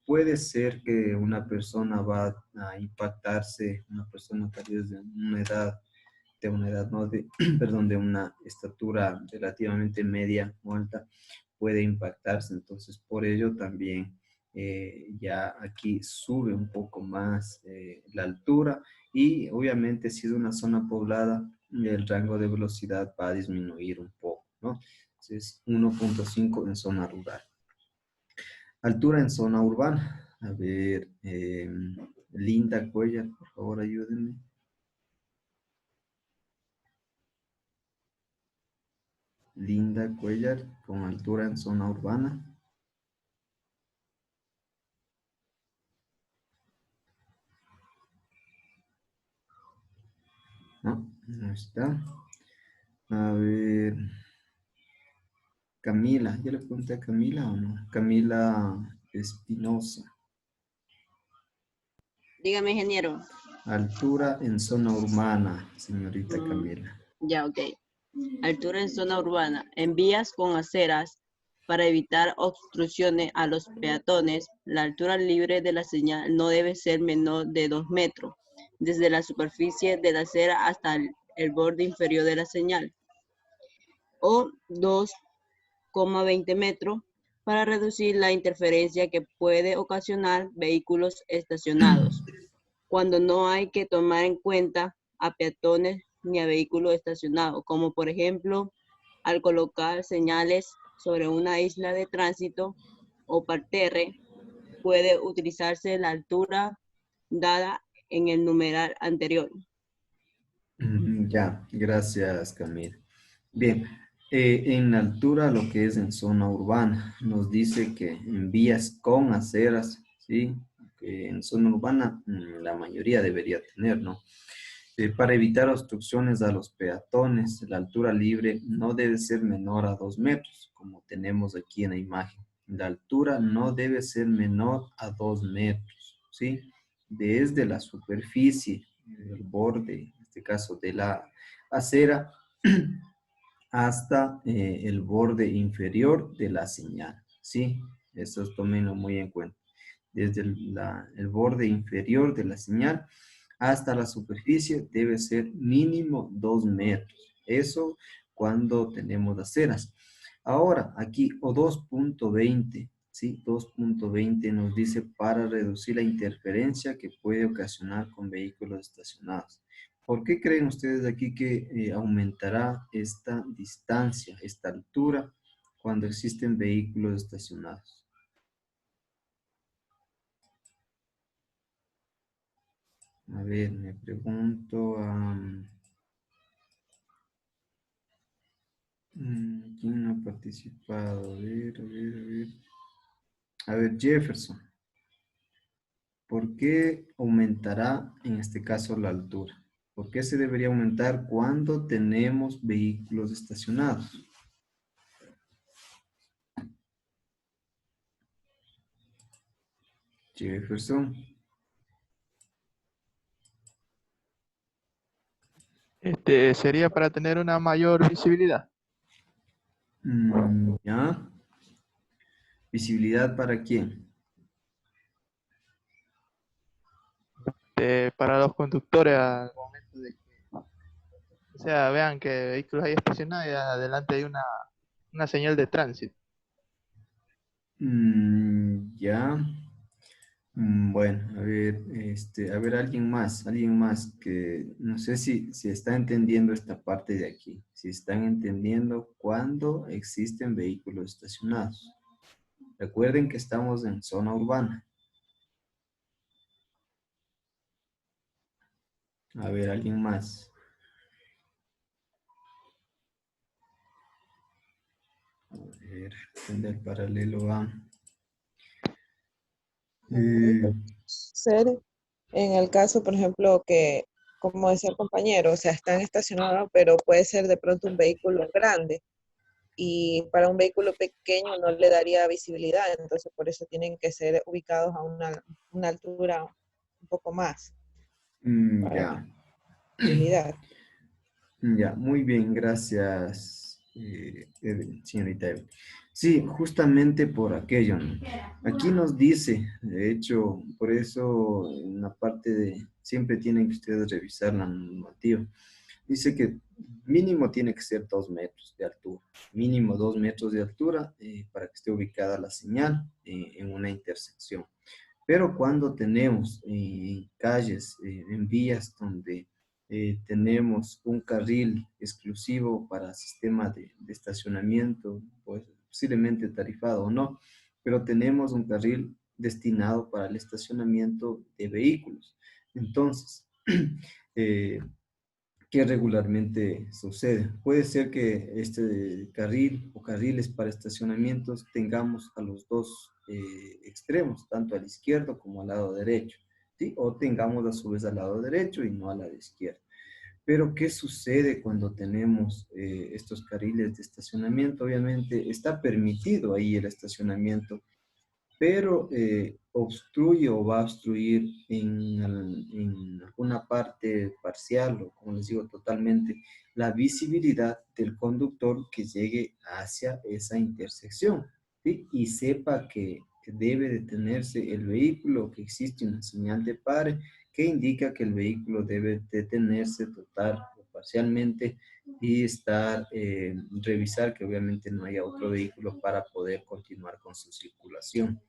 [SPEAKER 1] puede ser que una persona va a impactarse, una persona tal vez de una edad, no de, perdón, de una estatura relativamente media o alta, puede impactarse. Entonces, por ello también ya aquí sube un poco más la altura y obviamente si es una zona poblada, el rango de velocidad va a disminuir un poco, ¿no? Entonces, 1,5 en zona rural. Altura en zona urbana. A ver, Linda Cuellar, por favor, ayúdenme. Linda Cuellar, con altura en zona urbana. No, no está. A ver, Camila, ¿ya le pregunté a Camila o no? Camila Espinosa.
[SPEAKER 2] Dígame, ingeniero.
[SPEAKER 1] Altura en zona urbana, señorita Camila.
[SPEAKER 2] Ya, ok. Altura en zona urbana. En vías con aceras, para evitar obstrucciones a los peatones, la altura libre de la señal no debe ser menor de 2 metros, desde la superficie de la acera hasta el borde inferior de la señal, o 2,20 metros para reducir la interferencia que puede ocasionar vehículos estacionados, cuando no hay que tomar en cuenta a peatones ni a vehículos estacionados, como por ejemplo al colocar señales sobre una isla de tránsito o parterre, puede utilizarse la altura dada en el numeral anterior.
[SPEAKER 1] Ya, gracias Camila. Bien, en altura lo que es en zona urbana, nos dice que en vías con aceras, ¿sí? Que en zona urbana la mayoría debería tener, ¿no? Para evitar obstrucciones a los peatones, la altura libre no debe ser menor a 2 metros, como tenemos aquí en la imagen. La altura no debe ser menor a 2 metros, ¿sí? Desde la superficie, el borde, en este caso de la acera, hasta el borde inferior de la señal, ¿sí? Eso tómenlo muy en cuenta. Desde el borde inferior de la señal hasta la superficie debe ser mínimo 2 metros. Eso cuando tenemos aceras. Ahora, aquí, o 2.20, ¿sí? 2.20 nos dice para reducir la interferencia que puede ocasionar con vehículos estacionados. ¿Por qué creen ustedes aquí que aumentará esta distancia, esta altura, cuando existen vehículos estacionados? A ver, me pregunto ¿quién no ha participado? A ver, a ver, a ver. A ver, Jefferson. ¿Por qué aumentará en este caso la altura? ¿Por qué se debería aumentar cuando tenemos vehículos estacionados? Jefferson.
[SPEAKER 6] Sería para tener una mayor visibilidad.
[SPEAKER 1] ¿Ya? ¿Visibilidad para quién?
[SPEAKER 6] Para los conductores al momento de que, o sea, vean que vehículos hay estacionados y adelante hay una señal de tránsito.
[SPEAKER 1] Ya. Bueno, a ver, alguien más que no sé si está entendiendo esta parte de aquí, si están entendiendo cuándo existen vehículos estacionados. Recuerden que estamos en zona urbana. A ver, alguien más. A ver, el paralelo a...
[SPEAKER 10] Ser en el caso, por ejemplo, que, como decía el compañero, o sea, están estacionados, pero puede ser de pronto un vehículo grande y para un vehículo pequeño no le daría visibilidad, entonces por eso tienen que ser ubicados a una altura un poco más para
[SPEAKER 1] Ya.
[SPEAKER 10] visibilidad.
[SPEAKER 1] Ya, muy bien, gracias, señorita Evelyn. Sí, justamente por aquello, ¿no? Aquí nos dice, de hecho, por eso en la parte de, siempre tienen que ustedes revisar la normativa. Dice que mínimo tiene que ser 2 metros de altura, mínimo 2 metros de altura para que esté ubicada la señal en una intersección. Pero cuando tenemos calles, en vías donde tenemos un carril exclusivo para sistema de estacionamiento, pues posiblemente tarifado o no, pero tenemos un carril destinado para el estacionamiento de vehículos. Entonces, ¿qué regularmente sucede? Puede ser que este carril o carriles para estacionamientos tengamos a los dos extremos, tanto al izquierdo como al lado derecho, ¿sí? O tengamos a su vez al lado derecho y no al lado izquierdo. Pero, ¿qué sucede cuando tenemos estos carriles de estacionamiento? Obviamente está permitido ahí el estacionamiento, pero obstruye o va a obstruir en alguna parte parcial o, como les digo, totalmente la visibilidad del conductor que llegue hacia esa intersección, ¿sí? Y sepa que debe detenerse el vehículo, que existe una señal de pare que indica que el vehículo debe detenerse total o parcialmente y revisar que obviamente no haya otro vehículo para poder continuar con su circulación.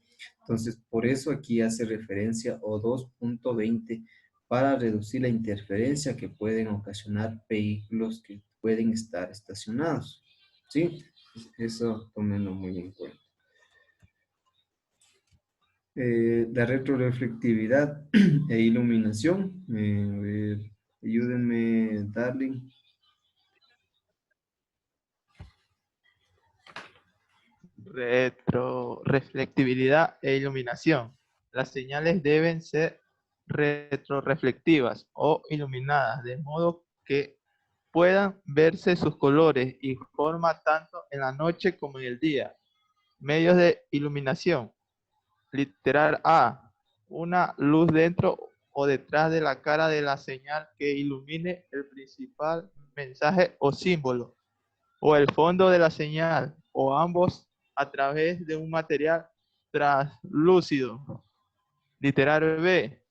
[SPEAKER 1] Entonces, por eso aquí hace referencia o 2.20 para reducir la interferencia que pueden ocasionar vehículos que pueden estar estacionados. ¿Sí? Eso tómenlo muy en cuenta. La retroreflectividad e iluminación. A ver, ayúdenme, Darling.
[SPEAKER 6] Retroreflectividad e iluminación. Las señales deben ser retroreflectivas o iluminadas, de modo que puedan verse sus colores y forma tanto en la noche como en el día. Medios de iluminación. Literal A. Una luz dentro o detrás de la cara de la señal que ilumine el principal mensaje o símbolo, o el fondo de la señal, o ambos a través de un material translúcido. Literal B,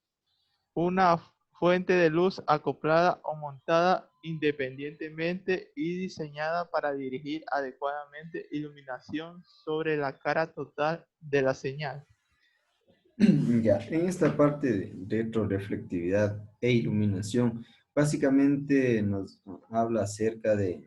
[SPEAKER 6] una fuente de luz acoplada o montada independientemente y diseñada para dirigir adecuadamente iluminación sobre la cara total de la señal.
[SPEAKER 1] Ya, en esta parte de retroreflectividad e iluminación, básicamente nos habla acerca de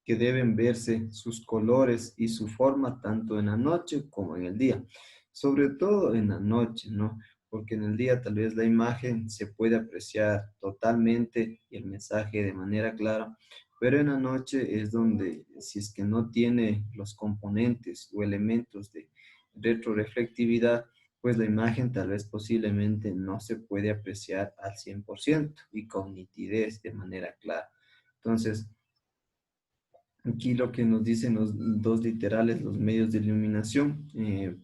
[SPEAKER 1] que deben verse sus colores y su forma tanto en la noche como en el día. Sobre todo en la noche, ¿no? Porque en el día tal vez la imagen se puede apreciar totalmente y el mensaje de manera clara, pero en la noche es donde, si es que no tiene los componentes o elementos de retroreflectividad, pues la imagen tal vez posiblemente no se puede apreciar al 100% y con nitidez de manera clara. Entonces, aquí lo que nos dicen los dos literales, los medios de iluminación,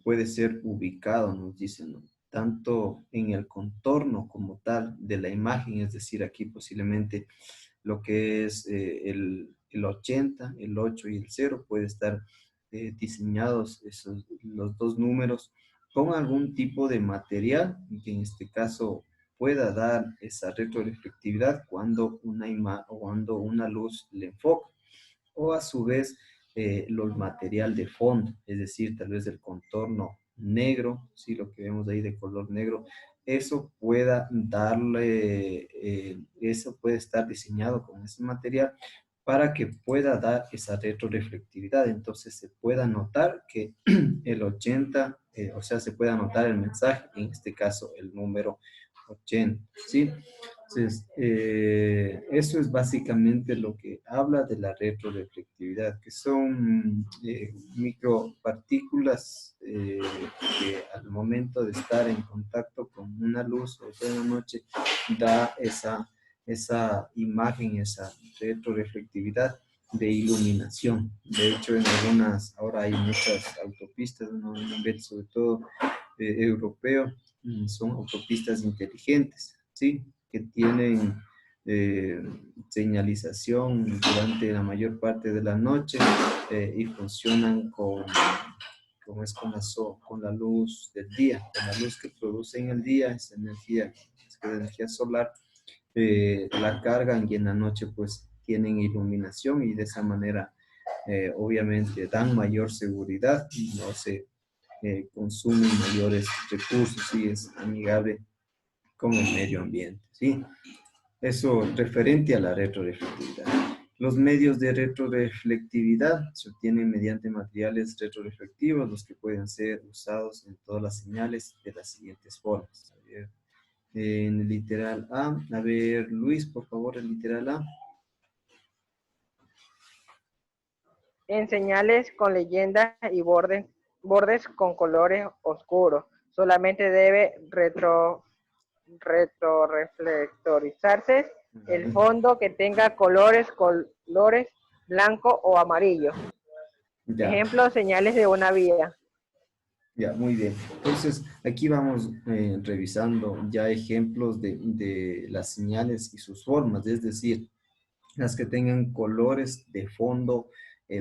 [SPEAKER 1] puede ser ubicado, nos dicen, ¿no? Tanto en el contorno como tal de la imagen, es decir, aquí posiblemente lo que es el 80, el 8 y el 0, puede estar diseñados los dos números con algún tipo de material que en este caso pueda dar esa retroreflectividad cuando cuando una luz le enfoca, o a su vez el material de fondo, es decir, tal vez el contorno negro, sí, lo que vemos ahí de color negro, eso pueda darle, eso puede estar diseñado con ese material para que pueda dar esa retroreflectividad. Entonces se pueda notar que el 80, o sea, se pueda notar el mensaje, en este caso el número 80, ¿sí? Entonces, eso es básicamente lo que habla de la retroreflectividad, que son micropartículas que al momento de estar en contacto con una luz o toda la noche da esa imagen, esa retroreflectividad de iluminación. De hecho, en algunas, ahora hay muchas autopistas, ¿no? En ambiente sobre todo europeo, son autopistas inteligentes, ¿sí? Que tienen señalización durante la mayor parte de la noche y funcionan con la luz del día, con la luz que produce en el día, esa energía, energía solar, la cargan y en la noche pues tienen iluminación y de esa manera obviamente dan mayor seguridad y no se consumen mayores recursos y es amigable con el medio ambiente, ¿sí? Eso referente a la retroreflectividad. Los medios de retroreflectividad se obtienen mediante materiales retroreflectivos, los que pueden ser usados en todas las señales de las siguientes formas. A ver, en el literal A ver, Luis, por favor, el literal A.
[SPEAKER 5] En señales con leyendas y bordes con colores oscuros. Solamente debe retroreflectorizarse el fondo que tenga colores blanco o amarillo.
[SPEAKER 1] Ya.
[SPEAKER 5] Ejemplo, señales de una vía.
[SPEAKER 1] Ya, muy bien. Entonces, aquí vamos revisando ya ejemplos de las señales y sus formas, es decir, las que tengan colores de fondo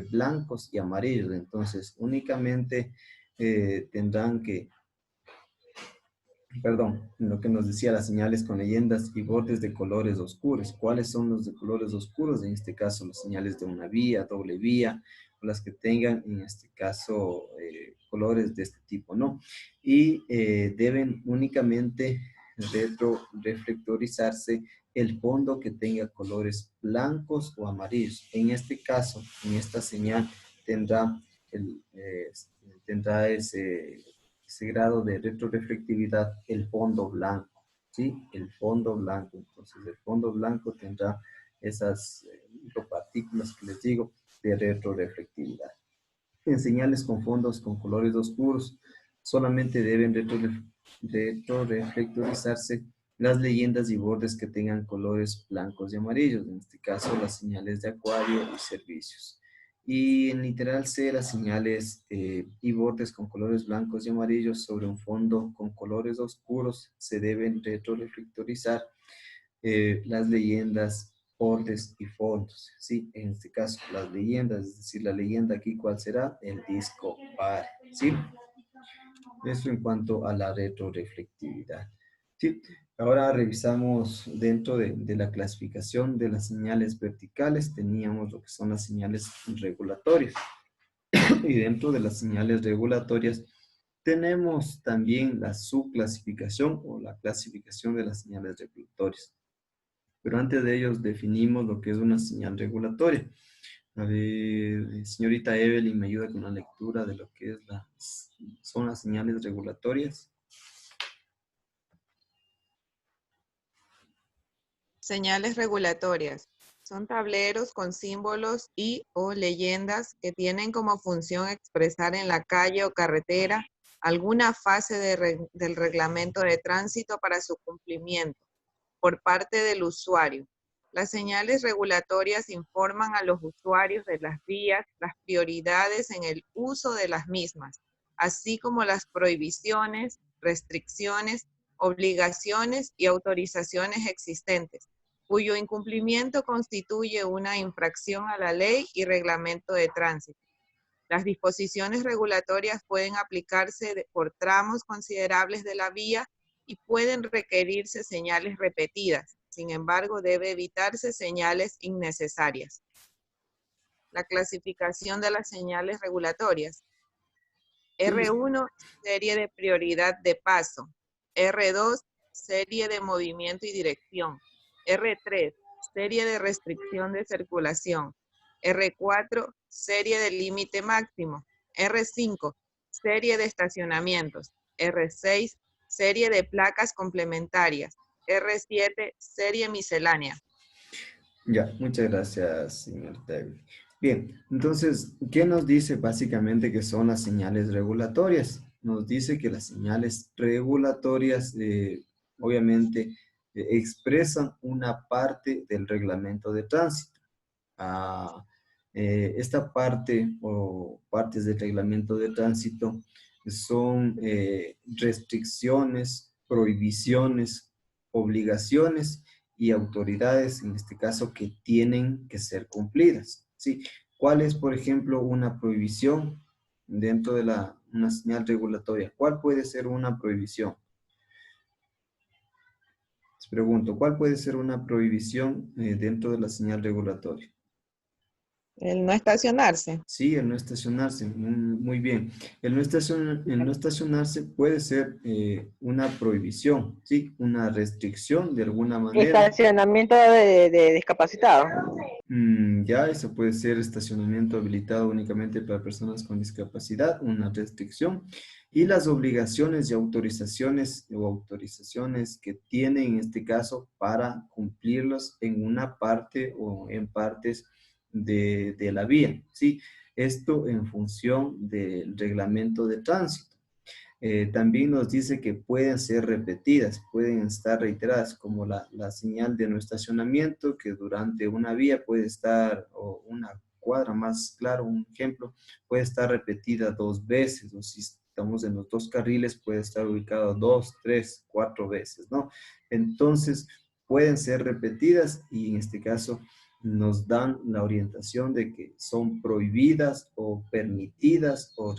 [SPEAKER 1] blancos y amarillos. Entonces, únicamente tendrán que, perdón, lo que nos decía las señales con leyendas y bordes de colores oscuros. ¿Cuáles son los de colores oscuros? En este caso, las señales de una vía, doble vía, o las que tengan, en este caso, colores de este tipo, ¿no? Y deben únicamente retroreflectorizarse el fondo que tenga colores blancos o amarillos. En este caso, en esta señal, tendrá ese grado de retroreflectividad el fondo blanco, ¿sí? El fondo blanco. Entonces, el fondo blanco tendrá esas micropartículas que les digo de retroreflectividad. En señales con fondos con colores oscuros, solamente deben retroreflectorizarse las leyendas y bordes que tengan colores blancos y amarillos, en este caso las señales de acuario y servicios. Y en literal C, las señales y bordes con colores blancos y amarillos sobre un fondo con colores oscuros se deben retroreflectorizar las leyendas, bordes y fondos. ¿Sí? En este caso, las leyendas, es decir, la leyenda aquí, ¿cuál será? El disco par. ¿Sí? Eso en cuanto a la retroreflectividad. ¿Sí? Ahora revisamos dentro de la clasificación de las señales verticales, teníamos lo que son las señales regulatorias. Y dentro de las señales regulatorias tenemos también la subclasificación o la clasificación de las señales regulatorias. Pero antes de ellos definimos lo que es una señal regulatoria. A ver, señorita Evelyn, ¿me ayuda con la lectura de lo que son las señales regulatorias?
[SPEAKER 10] Señales regulatorias. Son tableros con símbolos y o leyendas que tienen como función expresar en la calle o carretera alguna fase del reglamento de tránsito para su cumplimiento por parte del usuario. Las señales regulatorias informan a los usuarios de las vías las prioridades en el uso de las mismas, así como las prohibiciones, restricciones, obligaciones y autorizaciones existentes, cuyo incumplimiento constituye una infracción a la ley y reglamento de tránsito. Las disposiciones regulatorias pueden aplicarse por tramos considerables de la vía y pueden requerirse señales repetidas. Sin embargo, debe evitarse señales innecesarias. La clasificación de las señales regulatorias. R1, serie de prioridad de paso. R2, serie de movimiento y dirección. R3, serie de restricción de circulación. R4, serie de límite máximo. R5, serie de estacionamientos. R6, serie de placas complementarias. R7, serie miscelánea.
[SPEAKER 1] Ya, muchas gracias, señor David. Bien, entonces, ¿qué nos dice básicamente que son las señales regulatorias? Nos dice que las señales regulatorias, obviamente, expresan una parte del reglamento de tránsito. Esta parte o partes del reglamento de tránsito son restricciones, prohibiciones, obligaciones y autoridades, en este caso, que tienen que ser cumplidas. ¿Sí? ¿Cuál es, por ejemplo, una prohibición dentro de una señal regulatoria? ¿Cuál puede ser una prohibición? Les pregunto, ¿cuál puede ser una prohibición dentro de la señal regulatoria?
[SPEAKER 10] El no estacionarse.
[SPEAKER 1] Sí, el no estacionarse, muy bien. El no estacionarse puede ser una prohibición, ¿sí? Una restricción de alguna manera.
[SPEAKER 5] Estacionamiento de discapacitados.
[SPEAKER 1] Ya, eso puede ser estacionamiento habilitado únicamente para personas con discapacidad, una restricción. Y las obligaciones y autorizaciones que tienen en este caso para cumplirlos en una parte o en partes de la vía, ¿sí? Esto en función del reglamento de tránsito. También nos dice que pueden ser repetidas, pueden estar reiteradas, como la señal de no estacionamiento, que durante una vía puede estar, o una cuadra más claro, un ejemplo, puede estar repetida 2 veces, o si estamos en los 2 carriles, puede estar ubicado 2, 3, 4 veces, ¿no? Entonces, pueden ser repetidas y en este caso nos dan la orientación de que son prohibidas o permitidas o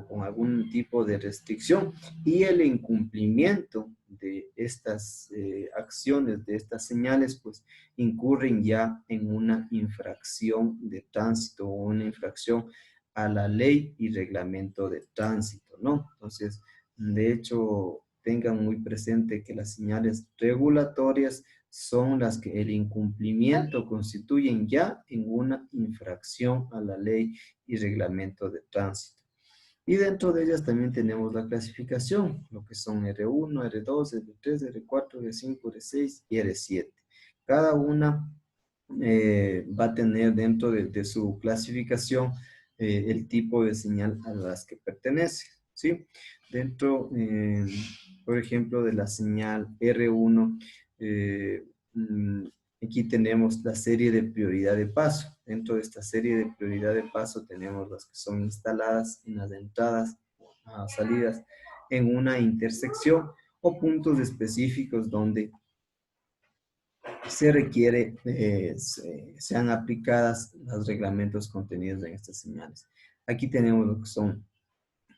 [SPEAKER 1] con algún tipo de restricción, y el incumplimiento de estas acciones, de estas señales, pues incurren ya en una infracción de tránsito o una infracción a la ley y reglamento de tránsito, ¿no? Entonces, de hecho, tengan muy presente que las señales regulatorias son las que el incumplimiento constituyen ya en una infracción a la ley y reglamento de tránsito. Y dentro de ellas también tenemos la clasificación, lo que son R1, R2, R3, R4, R5, R6 y R7. Cada una va a tener dentro de su clasificación el tipo de señal a las que pertenece, ¿sí? Dentro, por ejemplo, de la señal R1, Aquí tenemos la serie de prioridad de paso. Dentro de esta serie de prioridad de paso tenemos las que son instaladas en las entradas o salidas en una intersección o puntos específicos donde se requiere sean aplicadas los reglamentos contenidos en estas señales. Aquí tenemos lo que son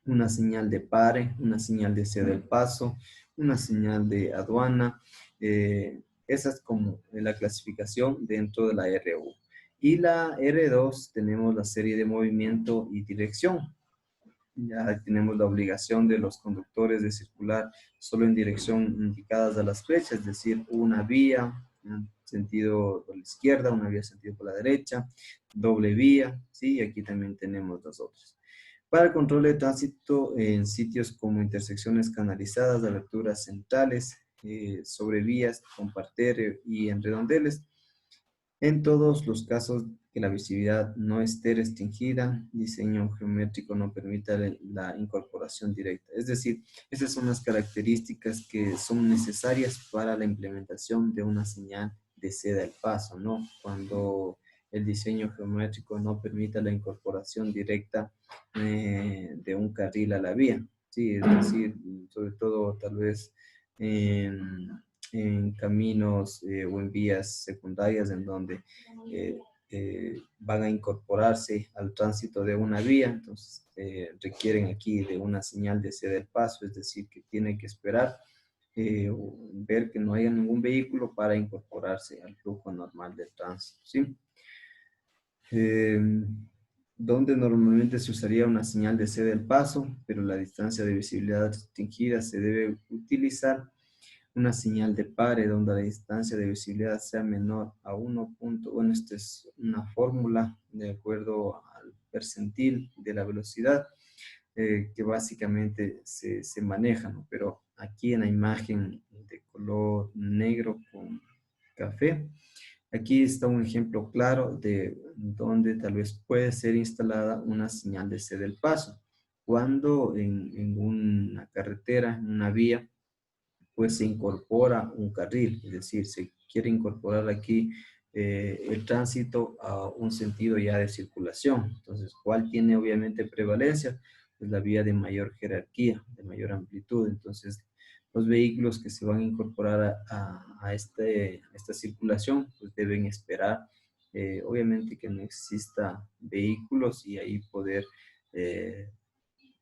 [SPEAKER 1] una señal de pare, una señal de ceda el paso, una señal de aduana. Esa es como la clasificación dentro de la R1. Y la R2 tenemos la serie de movimiento y dirección. Ya tenemos la obligación de los conductores de circular solo en dirección indicadas a las flechas, es decir, una vía en sentido por la izquierda, una vía en sentido por la derecha, doble vía, ¿sí? Y aquí también tenemos las otras. Para el control de tránsito en sitios como intersecciones canalizadas, aberturas centrales, sobre vías con parterre y en redondeles, en todos los casos que la visibilidad no esté restringida, diseño geométrico no permita la incorporación directa. Es decir, esas son las características que son necesarias para la implementación de una señal de ceda al paso, ¿no? Cuando el diseño geométrico no permita la incorporación directa de un carril a la vía. Sí, es decir, sobre todo tal vez en caminos o en vías secundarias en donde van a incorporarse al tránsito de una vía, entonces requieren aquí de una señal de ceda al paso, es decir, que tienen que esperar ver que no haya ningún vehículo para incorporarse al flujo normal del tránsito, ¿sí? Donde normalmente se usaría una señal de ceda al paso, pero la distancia de visibilidad restringida se debe utilizar una señal de pare donde la distancia de visibilidad sea menor a 1. Bueno, esta es una fórmula de acuerdo al percentil de la velocidad que básicamente se maneja, ¿no? Pero aquí en la imagen de color negro con café, aquí está un ejemplo claro de donde tal vez puede ser instalada una señal de ceda al paso. Cuando en una carretera, en una vía, pues se incorpora un carril, es decir, se quiere incorporar aquí el tránsito a un sentido ya de circulación. Entonces, ¿cuál tiene obviamente prevalencia? Pues la vía de mayor jerarquía, de mayor amplitud. Entonces, los vehículos que se van a incorporar a esta circulación, pues deben esperar, obviamente que no exista vehículos y ahí poder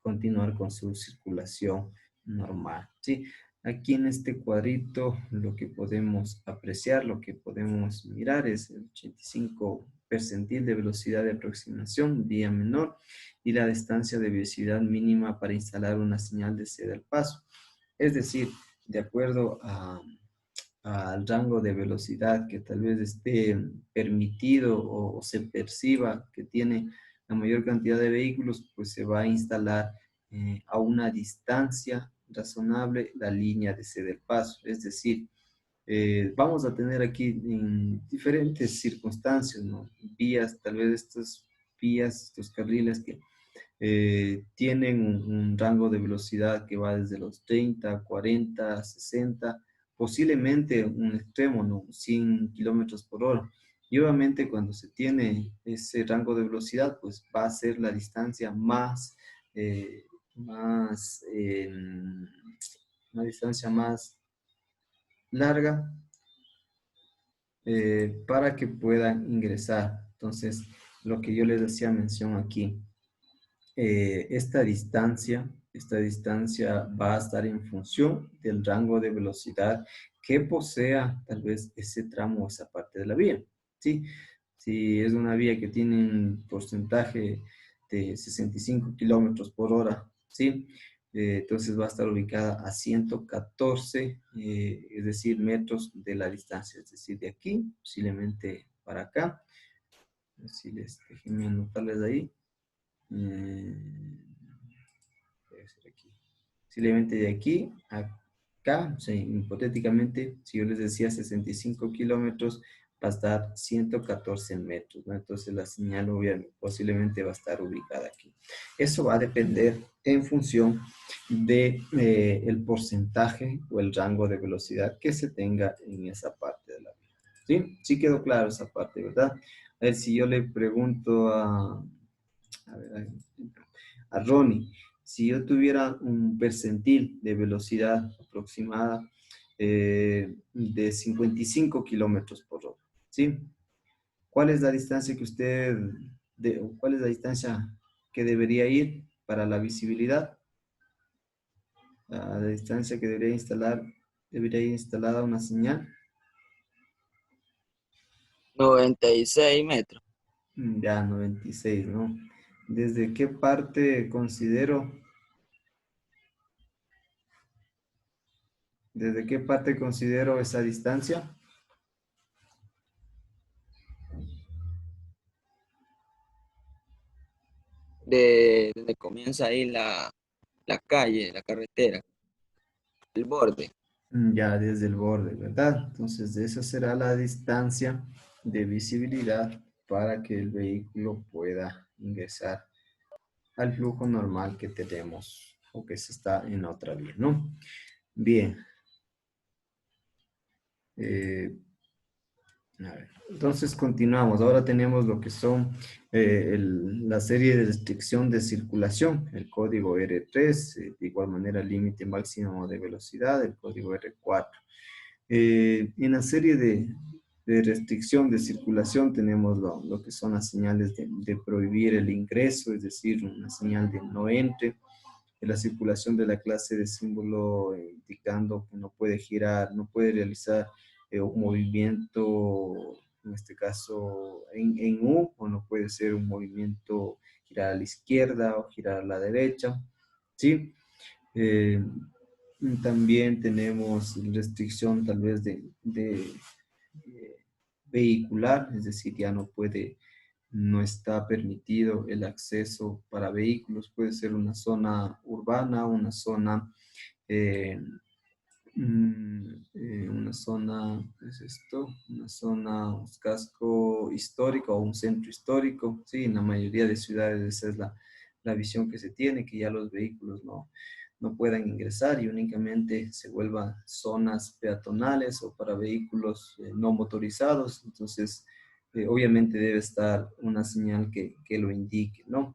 [SPEAKER 1] continuar con su circulación normal, ¿sí? Aquí en este cuadrito lo que podemos apreciar, lo que podemos mirar es el 85 percentil de velocidad de aproximación, vía menor, y la distancia de visibilidad mínima para instalar una señal de ceda al paso. Es decir, de acuerdo al rango de velocidad que tal vez esté permitido o se perciba que tiene la mayor cantidad de vehículos, pues se va a instalar a una distancia razonable la línea de ceda al paso. Es decir, vamos a tener aquí en diferentes circunstancias, ¿no? Vías, tal vez estas vías, estos carriles que tienen un rango de velocidad que va desde los 30, 40, 60, posiblemente un extremo, ¿no? 100 kilómetros por hora. Y obviamente cuando se tiene ese rango de velocidad, pues va a ser la distancia una distancia más larga para que puedan ingresar. Entonces, lo que yo les hacía mención aquí, esta distancia va a estar en función del rango de velocidad que posea tal vez ese tramo o esa parte de la vía, ¿sí? Si es una vía que tiene un porcentaje de 65 kilómetros por hora, ¿sí? Entonces va a estar ubicada a 114, es decir, metros de la distancia, es decir, de aquí, posiblemente para acá. Si les déjenme anotarles ahí. Debe ser aquí. Posiblemente de aquí a acá, o sea, hipotéticamente, si yo les decía 65 kilómetros, va a estar 114 metros, ¿no? Entonces la señal obviamente, posiblemente va a estar ubicada aquí. Eso va a depender en función de el porcentaje o el rango de velocidad que se tenga en esa parte de la vía. ¿Sí? Sí quedó claro esa parte, ¿verdad? A ver, si yo le pregunto a Ronnie, si yo tuviera un percentil de velocidad aproximada de 55 kilómetros por hora, ¿sí? ¿Cuál es la distancia que cuál es la distancia que debería ir para la visibilidad? La distancia que debería ir instalada una señal.
[SPEAKER 11] 96 metros.
[SPEAKER 1] Ya, 96, ¿no? ¿Desde qué parte considero esa distancia?
[SPEAKER 11] De donde comienza ahí la calle, la carretera, el borde.
[SPEAKER 1] Ya, desde el borde, ¿verdad? Entonces, esa será la distancia de visibilidad para que el vehículo pueda ingresar al flujo normal que tenemos o que se está en otra vía, ¿no? Bien. A ver, entonces continuamos. Ahora tenemos lo que son la serie de restricción de circulación, el código R3, de igual manera límite máximo de velocidad, el código R4. En la serie de restricción de circulación tenemos lo que son las señales de prohibir el ingreso, es decir, una señal de no entre, la circulación de la clase de símbolo indicando que no puede girar, no puede realizar un movimiento, en este caso en U, o no puede ser un movimiento girar a la izquierda o girar a la derecha, ¿sí? También tenemos restricción tal vez vehicular, es decir, ya no está permitido el acceso para vehículos, puede ser una zona urbana, una zona, ¿qué es esto? Una zona, un casco histórico o un centro histórico, sí, en la mayoría de ciudades esa es la visión que se tiene, que ya los vehículos no puedan ingresar y únicamente se vuelvan zonas peatonales o para vehículos no motorizados, entonces obviamente debe estar una señal que lo indique, ¿no?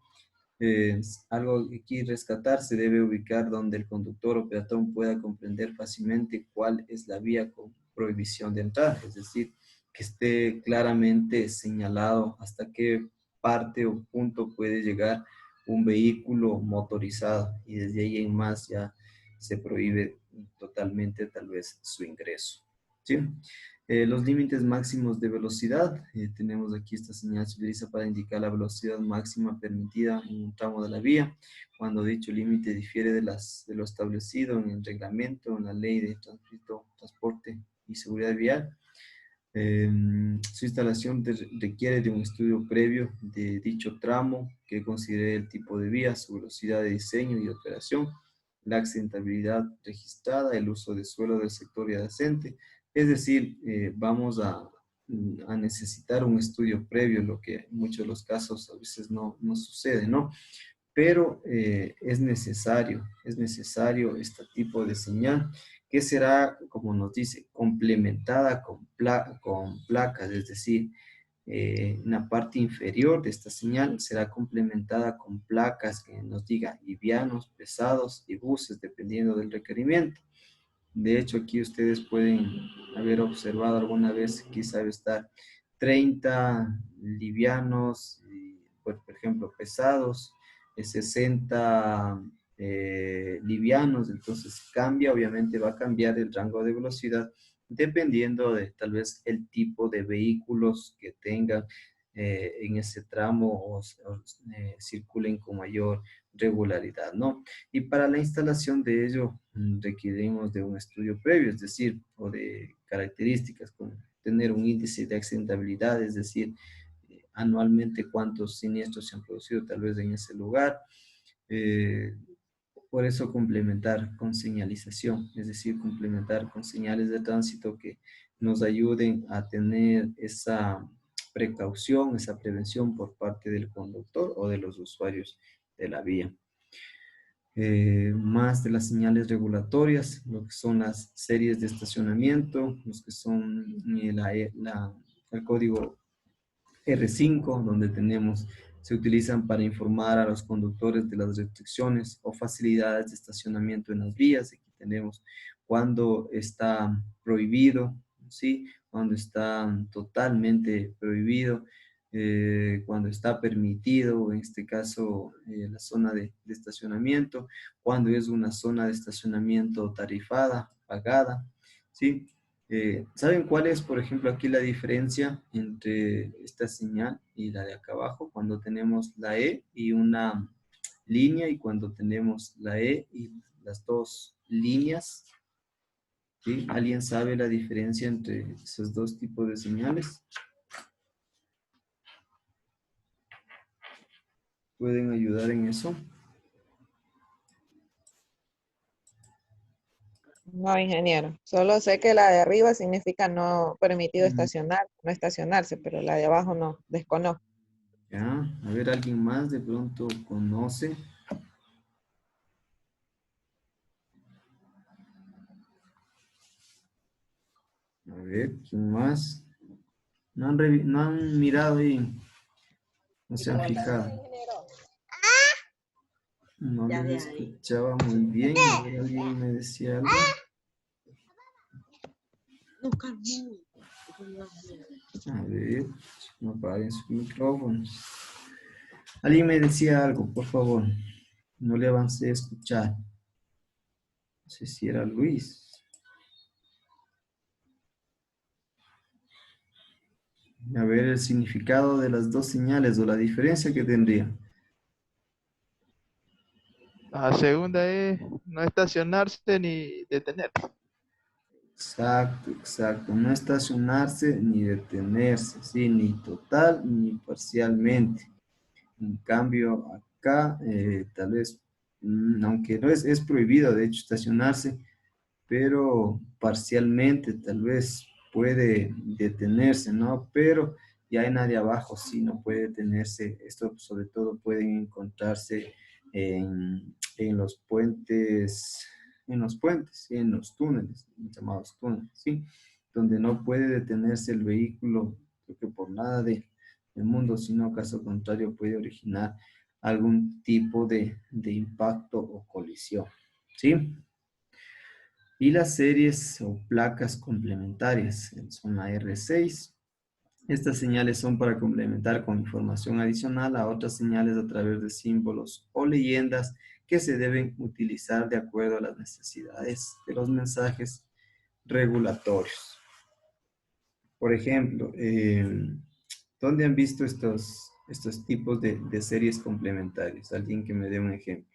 [SPEAKER 1] Algo que aquí rescatar, se debe ubicar donde el conductor o peatón pueda comprender fácilmente cuál es la vía con prohibición de entrar, es decir, que esté claramente señalado hasta qué parte o punto puede llegar un vehículo motorizado y desde ahí en más ya se prohíbe totalmente tal vez su ingreso, ¿sí? Los límites máximos de velocidad, tenemos aquí esta señal, se utiliza para indicar la velocidad máxima permitida en un tramo de la vía, cuando dicho límite difiere de lo establecido en el reglamento, en la ley de tránsito, transporte y seguridad vial. Su instalación requiere de un estudio previo de dicho tramo que considere el tipo de vía, su velocidad de diseño y operación, la accidentabilidad registrada, el uso de suelo del sector adyacente. Es decir, vamos a necesitar un estudio previo, lo que en muchos de los casos a veces no sucede, ¿no? Pero es necesario este tipo de señal que será, como nos dice, complementada con placas, es decir, en la parte inferior de esta señal será complementada con placas que nos diga livianos, pesados y buses, dependiendo del requerimiento. De hecho, aquí ustedes pueden haber observado alguna vez, quizá debe estar 30 livianos, por ejemplo, pesados, 60 livianos, entonces cambia, obviamente va a cambiar el rango de velocidad dependiendo de tal vez el tipo de vehículos que tengan en ese tramo o circulen con mayor regularidad, ¿no? Y para la instalación de ello requerimos de un estudio previo, es decir, o de características, como tener un índice de accidentabilidad, es decir, anualmente cuántos siniestros se han producido tal vez en ese lugar. Por eso complementar con señalización, es decir, complementar con señales de tránsito que nos ayuden a tener esa precaución, esa prevención por parte del conductor o de los usuarios de la vía. Más de las señales regulatorias, lo que son las series de estacionamiento, los que son el código R5, donde se utilizan para informar a los conductores de las restricciones o facilidades de estacionamiento en las vías. Aquí tenemos cuando está prohibido, ¿sí? Cuando está totalmente prohibido, cuando está permitido, en este caso la zona de estacionamiento, cuando es una zona de estacionamiento tarifada, pagada, ¿sí? ¿Saben cuál es, por ejemplo, aquí la diferencia entre esta señal y la de acá abajo? Cuando tenemos la E y una línea y cuando tenemos la E y las dos líneas, ¿sí? ¿Alguien sabe la diferencia entre esos dos tipos de señales? ¿Pueden ayudar en eso?
[SPEAKER 10] No, ingeniero. Solo sé que la de arriba significa no permitido estacionar, no estacionarse, pero la de abajo no, desconozco.
[SPEAKER 1] Ya, a ver, ¿alguien más de pronto conoce? A ver, ¿quién más? No han mirado ahí, no se han fijado. No
[SPEAKER 2] Ya
[SPEAKER 1] les
[SPEAKER 2] de ahí.
[SPEAKER 1] escuchaba muy bien. A ver, alguien me decía algo.
[SPEAKER 2] No,
[SPEAKER 1] A ver, no apaguen sus micrófonos. Alguien me decía algo, por favor. No le avancé a escuchar. No sé si era Luis. A ver el significado de las dos señales o la diferencia que tendría.
[SPEAKER 6] La segunda es no estacionarse ni detenerse.
[SPEAKER 1] Exacto, exacto. No estacionarse ni detenerse, ¿sí? Ni total ni parcialmente. En cambio, acá tal vez, aunque no es prohibido, de hecho, estacionarse, pero parcialmente tal vez puede detenerse, ¿no? Pero ya en área abajo sí no puede detenerse. Esto sobre todo pueden encontrarse en los puentes, ¿sí? En los túneles, llamados túneles, ¿sí? Donde no puede detenerse el vehículo, creo que por nada del mundo, sino caso contrario puede originar algún tipo de impacto o colisión, ¿sí? Y las series o placas complementarias son la R6. Estas señales son para complementar con información adicional a otras señales a través de símbolos o leyendas que se deben utilizar de acuerdo a las necesidades de los mensajes regulatorios. Por ejemplo, ¿dónde han visto estos tipos de series complementarias? Alguien que me dé un ejemplo.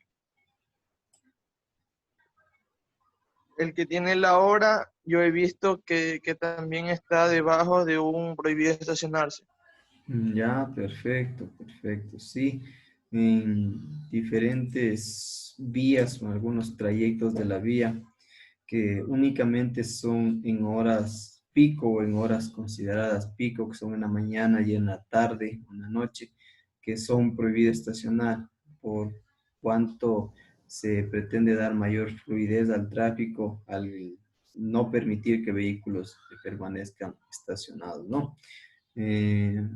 [SPEAKER 12] El que tiene la hora, yo he visto que también está debajo de un prohibido estacionarse.
[SPEAKER 1] Ya, perfecto, perfecto. Sí, en diferentes vías o algunos trayectos de la vía que únicamente son en horas pico o en horas consideradas pico, que son en la mañana y en la tarde o en la noche, que son prohibidos estacionar por cuanto se pretende dar mayor fluidez al tráfico al no permitir que vehículos permanezcan estacionados, ¿no? eh,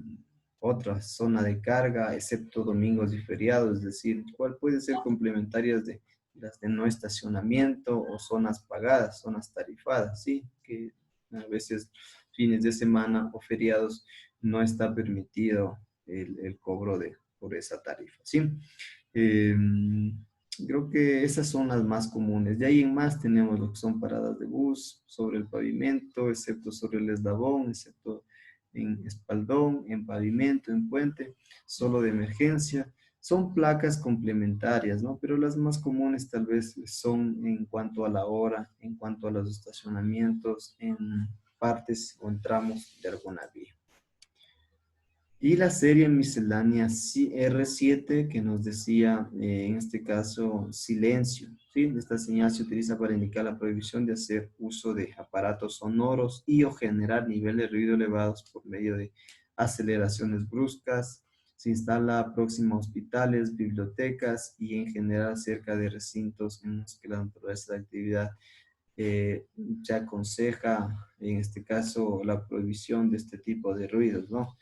[SPEAKER 1] Otra zona de carga, excepto domingos y feriados, es decir, cuál puede ser complementarias de las de no estacionamiento o zonas pagadas, zonas tarifadas, ¿sí? Que a veces fines de semana o feriados no está permitido el cobro por esa tarifa, ¿sí? Eh, Creo que esas son las más comunes. De ahí en más tenemos lo que son paradas de bus sobre el pavimento, excepto sobre el eslabón, excepto en espaldón, en pavimento, en puente, solo de emergencia. Son placas complementarias, ¿no? Pero las más comunes tal vez son en cuanto a la hora, en cuanto a los estacionamientos, en partes o en tramos de alguna vía. Y la serie miscelánea R7 que nos decía, en este caso, silencio. ¿Sí? Esta señal se utiliza para indicar la prohibición de hacer uso de aparatos sonoros y o generar niveles de ruido elevados por medio de aceleraciones bruscas, Se instala próximo a hospitales, bibliotecas y en general cerca de recintos en los que la naturaleza de actividad se aconseja, en este caso, la prohibición de este tipo de ruidos, ¿no?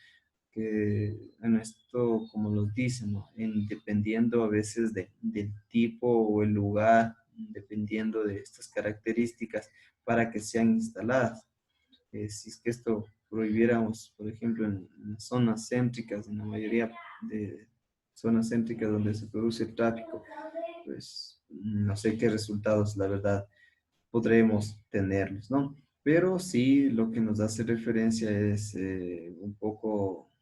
[SPEAKER 1] Que en esto, como los dicen, ¿no? Dependiendo a veces del tipo o el lugar, dependiendo de estas características para que sean instaladas. Si es que esto prohibiéramos, por ejemplo, en zonas céntricas, en la mayoría de zonas céntricas donde se produce tráfico, pues no sé qué resultados, la verdad, podremos tenerlos, ¿no? Pero sí, lo que nos hace referencia es un poco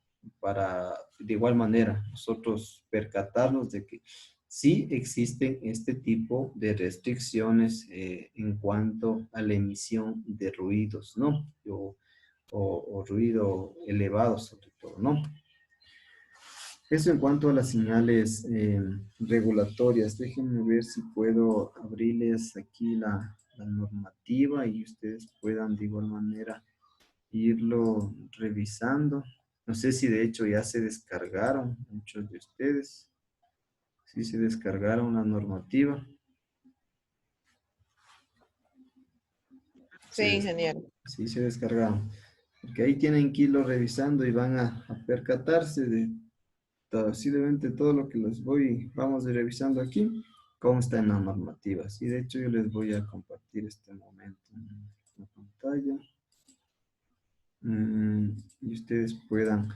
[SPEAKER 1] para, de igual manera, nosotros percatarnos de que sí existen este tipo de restricciones en cuanto a la emisión de ruidos, ¿no? O ruido elevado sobre todo, ¿no? Eso en cuanto a las señales regulatorias. Déjenme ver si puedo abrirles aquí la normativa y ustedes puedan de igual manera irlo revisando. No sé si de hecho ya se descargaron muchos de ustedes. Si se descargaron la normativa.
[SPEAKER 10] Sí, ingeniero.
[SPEAKER 1] Sí, se descargaron. Porque ahí tienen que irlo revisando y van a percatarse de posiblemente todo lo que vamos revisando aquí consta en la normativa. Sí, de hecho yo les voy a compartir este momento en la pantalla. Y ustedes puedan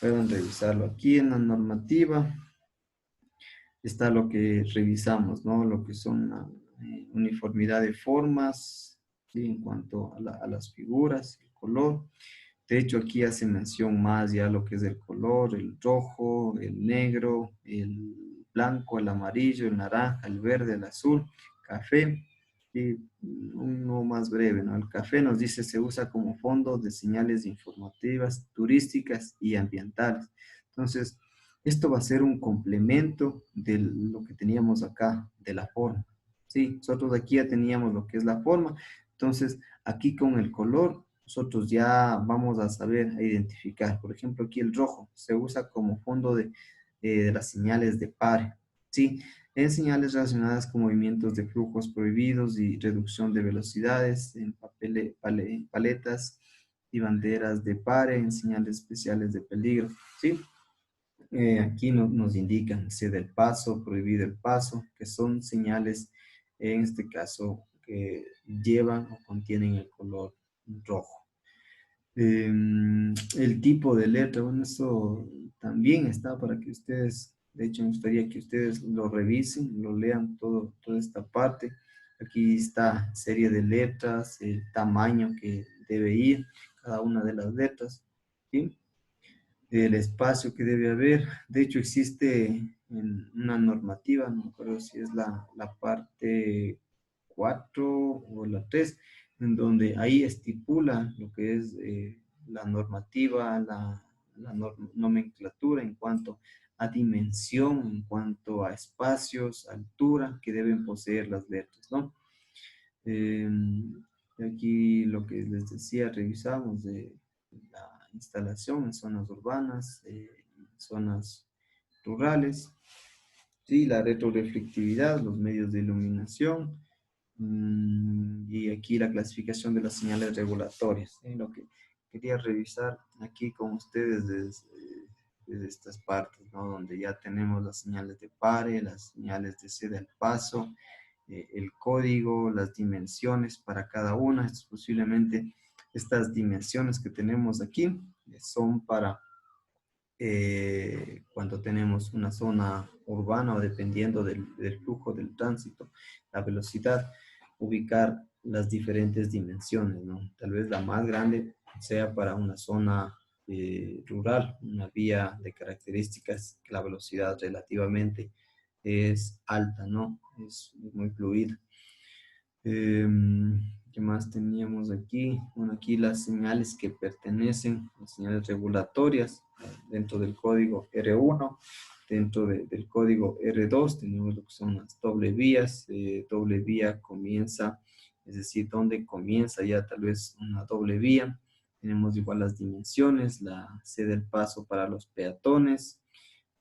[SPEAKER 1] revisarlo. Aquí en la normativa está lo que revisamos, ¿no? Lo que son la uniformidad de formas, ¿sí? En cuanto a las figuras, el color. De hecho, aquí hace mención más ya lo que es el color, el rojo, el negro, el blanco, el amarillo, el naranja, el verde, el azul, café. Y uno más breve, ¿no? El café nos dice se usa como fondo de señales informativas, turísticas y ambientales. Entonces, esto va a ser un complemento de lo que teníamos acá, de la forma. Sí, nosotros aquí ya teníamos lo que es la forma. Entonces, aquí con el color, nosotros ya vamos a saber identificar. Por ejemplo, aquí el rojo se usa como fondo de las señales de pare. Sí, en señales relacionadas con movimientos de flujos prohibidos y reducción de velocidades, en paletas y banderas de pare, en señales especiales de peligro. Sí. Aquí nos indican cede el paso, prohibido el paso, que son señales, en este caso, que llevan o contienen el color rojo. El tipo de letra, bueno, eso también está para que ustedes, de hecho, me gustaría que ustedes lo revisen, lo lean toda esta parte. Aquí está serie de letras, el tamaño que debe ir cada una de las letras, ¿sí? El espacio que debe haber. De hecho, existe una normativa, no me acuerdo si es la parte 4 o la 3, en donde ahí estipula lo que es la normativa, la nomenclatura en cuanto a dimensión, en cuanto a espacios, altura que deben poseer las letras, ¿no? Aquí lo que les decía, revisamos de la instalación en zonas urbanas, zonas rurales, ¿sí? La retroreflectividad, los medios de iluminación, y aquí la clasificación de las señales regulatorias. Lo que quería revisar aquí con ustedes desde estas partes, ¿no? Donde ya tenemos las señales de pare, las señales de cede al paso, el código, las dimensiones para cada una. Estos, posiblemente estas dimensiones que tenemos aquí son para cuando tenemos una zona urbana o dependiendo del flujo del tránsito, la velocidad, ubicar las diferentes dimensiones, ¿no? Tal vez la más grande sea para una zona rural, una vía de características que la velocidad relativamente es alta, ¿no? Es muy fluida. ¿Qué más teníamos aquí? Bueno, aquí las señales que pertenecen, las señales regulatorias, dentro del código R1, dentro del código R2, tenemos lo que son las doble vías. Doble vía comienza, es decir, donde comienza ya tal vez una doble vía. Tenemos igual las dimensiones, la C del paso para los peatones,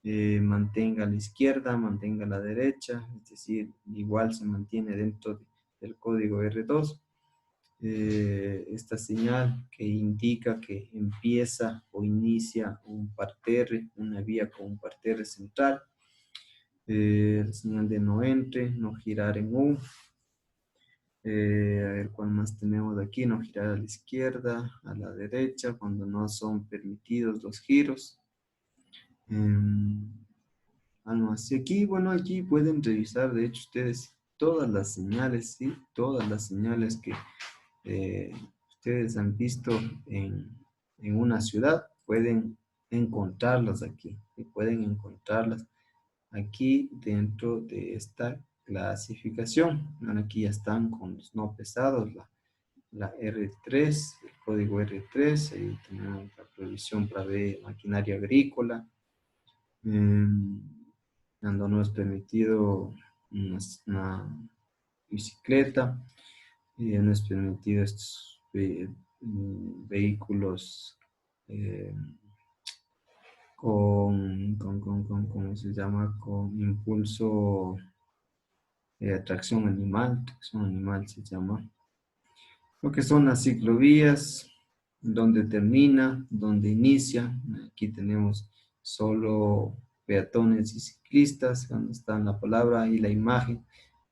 [SPEAKER 1] mantenga a la izquierda, mantenga a la derecha, es decir, igual se mantiene dentro del código R2. Esta señal que indica que empieza o inicia un parterre, una vía con un parterre central. La señal de no entre, no girar en U. A ver cuál más tenemos de aquí, no girar a la izquierda, a la derecha, cuando no son permitidos los giros. Algo así. Aquí, bueno, aquí pueden revisar, de hecho, ustedes todas las señales, ¿sí? Todas las señales que ustedes han visto en una ciudad, pueden encontrarlas aquí. Y pueden encontrarlas aquí dentro de esta clasificación. Bueno, aquí ya están con los no pesados, la R3, el código R3, ahí tenemos la prohibición para ver maquinaria agrícola. Cuando no es permitido una bicicleta, no es permitido estos vehículos ¿cómo se llama? Con impulso tracción animal se llama. Lo que son las ciclovías, donde termina, donde inicia. Aquí tenemos solo peatones y ciclistas, donde está la palabra y la imagen.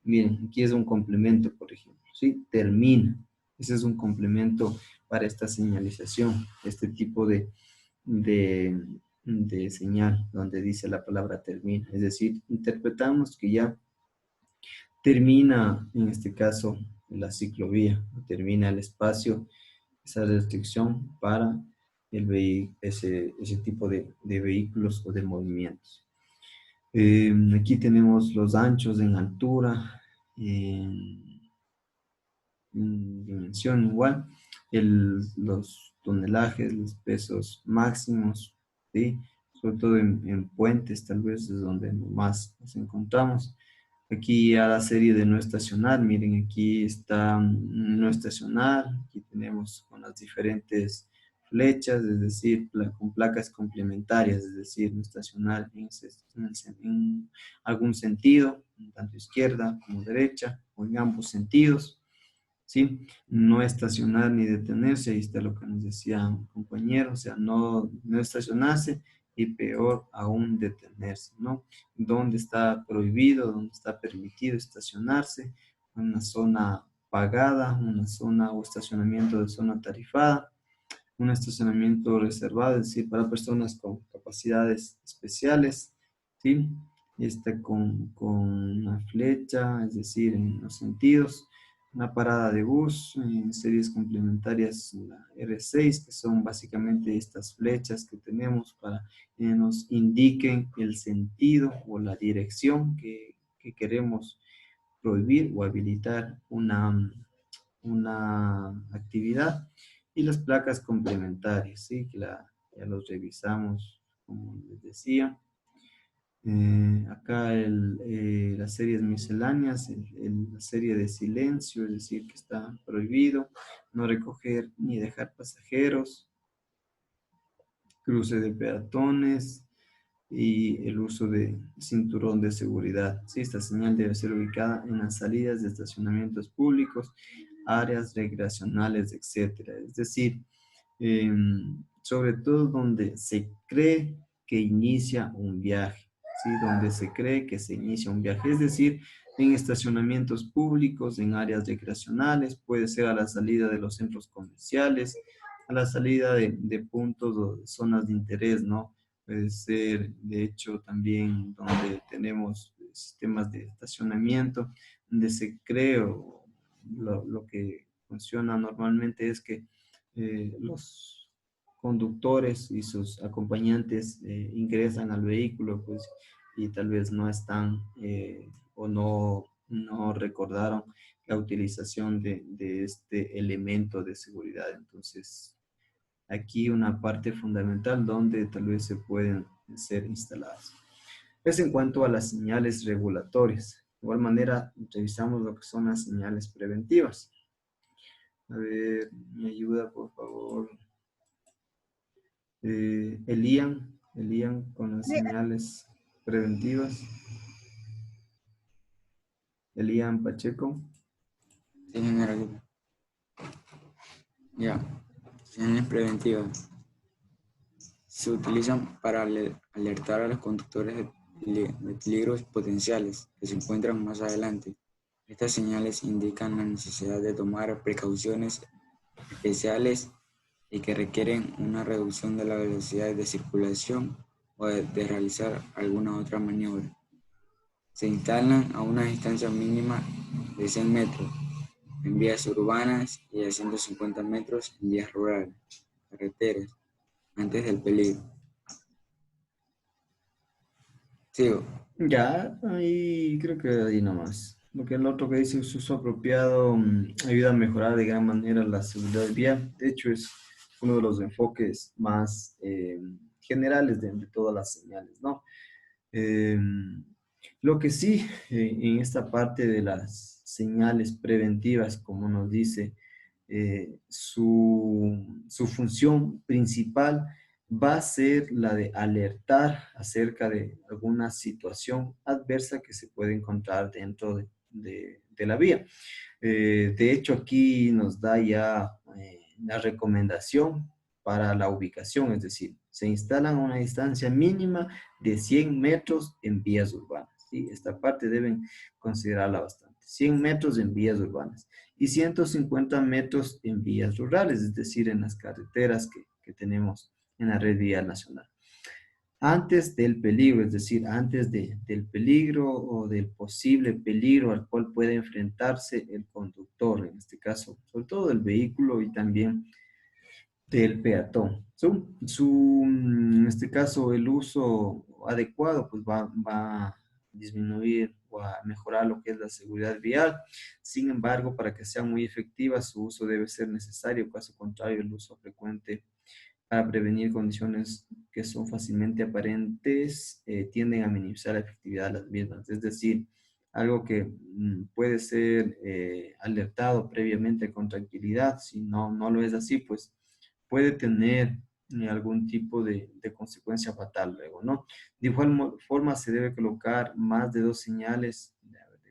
[SPEAKER 1] Miren, aquí es un complemento, por ejemplo, ¿sí? Termina. Ese es un complemento para esta señalización, este tipo de señal, donde dice la palabra termina. Es decir, interpretamos que ya termina, en este caso, la ciclovía, termina el espacio, esa restricción para ese tipo de vehículos o de movimientos. Aquí tenemos los anchos en altura, en dimensión igual, los tonelajes, los pesos máximos, ¿sí? Sobre todo en puentes, tal vez es donde más nos encontramos. Aquí a la serie de no estacionar, miren, aquí está no estacionar, aquí tenemos con las diferentes flechas, es decir, con placas complementarias, es decir, no estacionar en algún sentido, tanto izquierda como derecha, o en ambos sentidos, ¿sí? No estacionar ni detenerse, ahí está lo que nos decía un compañero, o sea, no estacionarse, y peor aún detenerse, ¿no? ¿Dónde está prohibido, dónde está permitido estacionarse? Una zona pagada, una zona o estacionamiento de zona tarifada, un estacionamiento reservado, es decir, para personas con capacidades especiales, ¿sí? Está con una flecha, es decir, en los sentidos. Una parada de bus, en series complementarias, la R6, que son básicamente estas flechas que tenemos para que nos indiquen el sentido o la dirección que queremos prohibir o habilitar una actividad. Y las placas complementarias, ¿sí? Que ya los revisamos, como les decía. Acá las series misceláneas, la serie de silencio, es decir, que está prohibido no recoger ni dejar pasajeros, cruce de peatones y el uso de cinturón de seguridad. ¿Sí? Esta señal debe ser ubicada en las salidas de estacionamientos públicos, áreas recreacionales, etc. Es decir, sobre todo donde se cree que inicia un viaje. ¿Sí? Donde se cree que se inicia un viaje, es decir, en estacionamientos públicos, en áreas recreacionales, puede ser a la salida de los centros comerciales, a la salida de puntos o de zonas de interés, ¿no? Puede ser, de hecho, también donde tenemos sistemas de estacionamiento, donde se cree o lo que funciona normalmente es que los conductores y sus acompañantes ingresan al vehículo, pues, y tal vez no están o no recordaron la utilización de este elemento de seguridad. Entonces, aquí una parte fundamental donde tal vez se pueden ser instaladas. Es en cuanto a las señales regulatorias. De igual manera, revisamos lo que son las señales preventivas. A ver, me ayuda, por favor. Elian, Elian, con las señales preventivas. Elian Pacheco.
[SPEAKER 11] Sí, general. Ya. Señales preventivas. Se utilizan para alertar a los conductores de peligros potenciales que se encuentran más adelante. Estas señales indican la necesidad de tomar precauciones especiales y que requieren una reducción de la velocidad de circulación o de realizar alguna otra maniobra. Se instalan a una distancia mínima de 100 metros en vías urbanas y a 150 metros en vías rurales, carreteras, antes del peligro. Sigo.
[SPEAKER 1] Ya, ahí creo que ahí nomás. Porque el otro que dice su uso apropiado ayuda a mejorar de gran manera la seguridad vial. De hecho, es uno de los enfoques más generales de todas las señales, ¿no? Lo que sí, en esta parte de las señales preventivas, como nos dice, su función principal va a ser la de alertar acerca de alguna situación adversa que se puede encontrar dentro de la vía. De hecho, aquí nos da ya la recomendación para la ubicación, es decir, se instalan a una distancia mínima de 100 metros en vías urbanas. ¿Sí? Esta parte deben considerarla bastante. 100 metros en vías urbanas y 150 metros en vías rurales, es decir, en las carreteras que tenemos en la red vial nacional. Antes del peligro, es decir, antes del peligro o del posible peligro al cual puede enfrentarse el conductor, en este caso, sobre todo del vehículo y también del peatón. En este caso, el uso adecuado pues va a disminuir o a mejorar lo que es la seguridad vial. Sin embargo, para que sea muy efectiva, su uso debe ser necesario. Caso contrario, el uso frecuente para prevenir condiciones que son fácilmente aparentes tienden a minimizar la efectividad de las mismas. Es decir, algo que puede ser alertado previamente con tranquilidad, si no lo es así, pues puede tener algún tipo de consecuencia fatal luego, ¿no? De igual forma se debe colocar más de dos señales,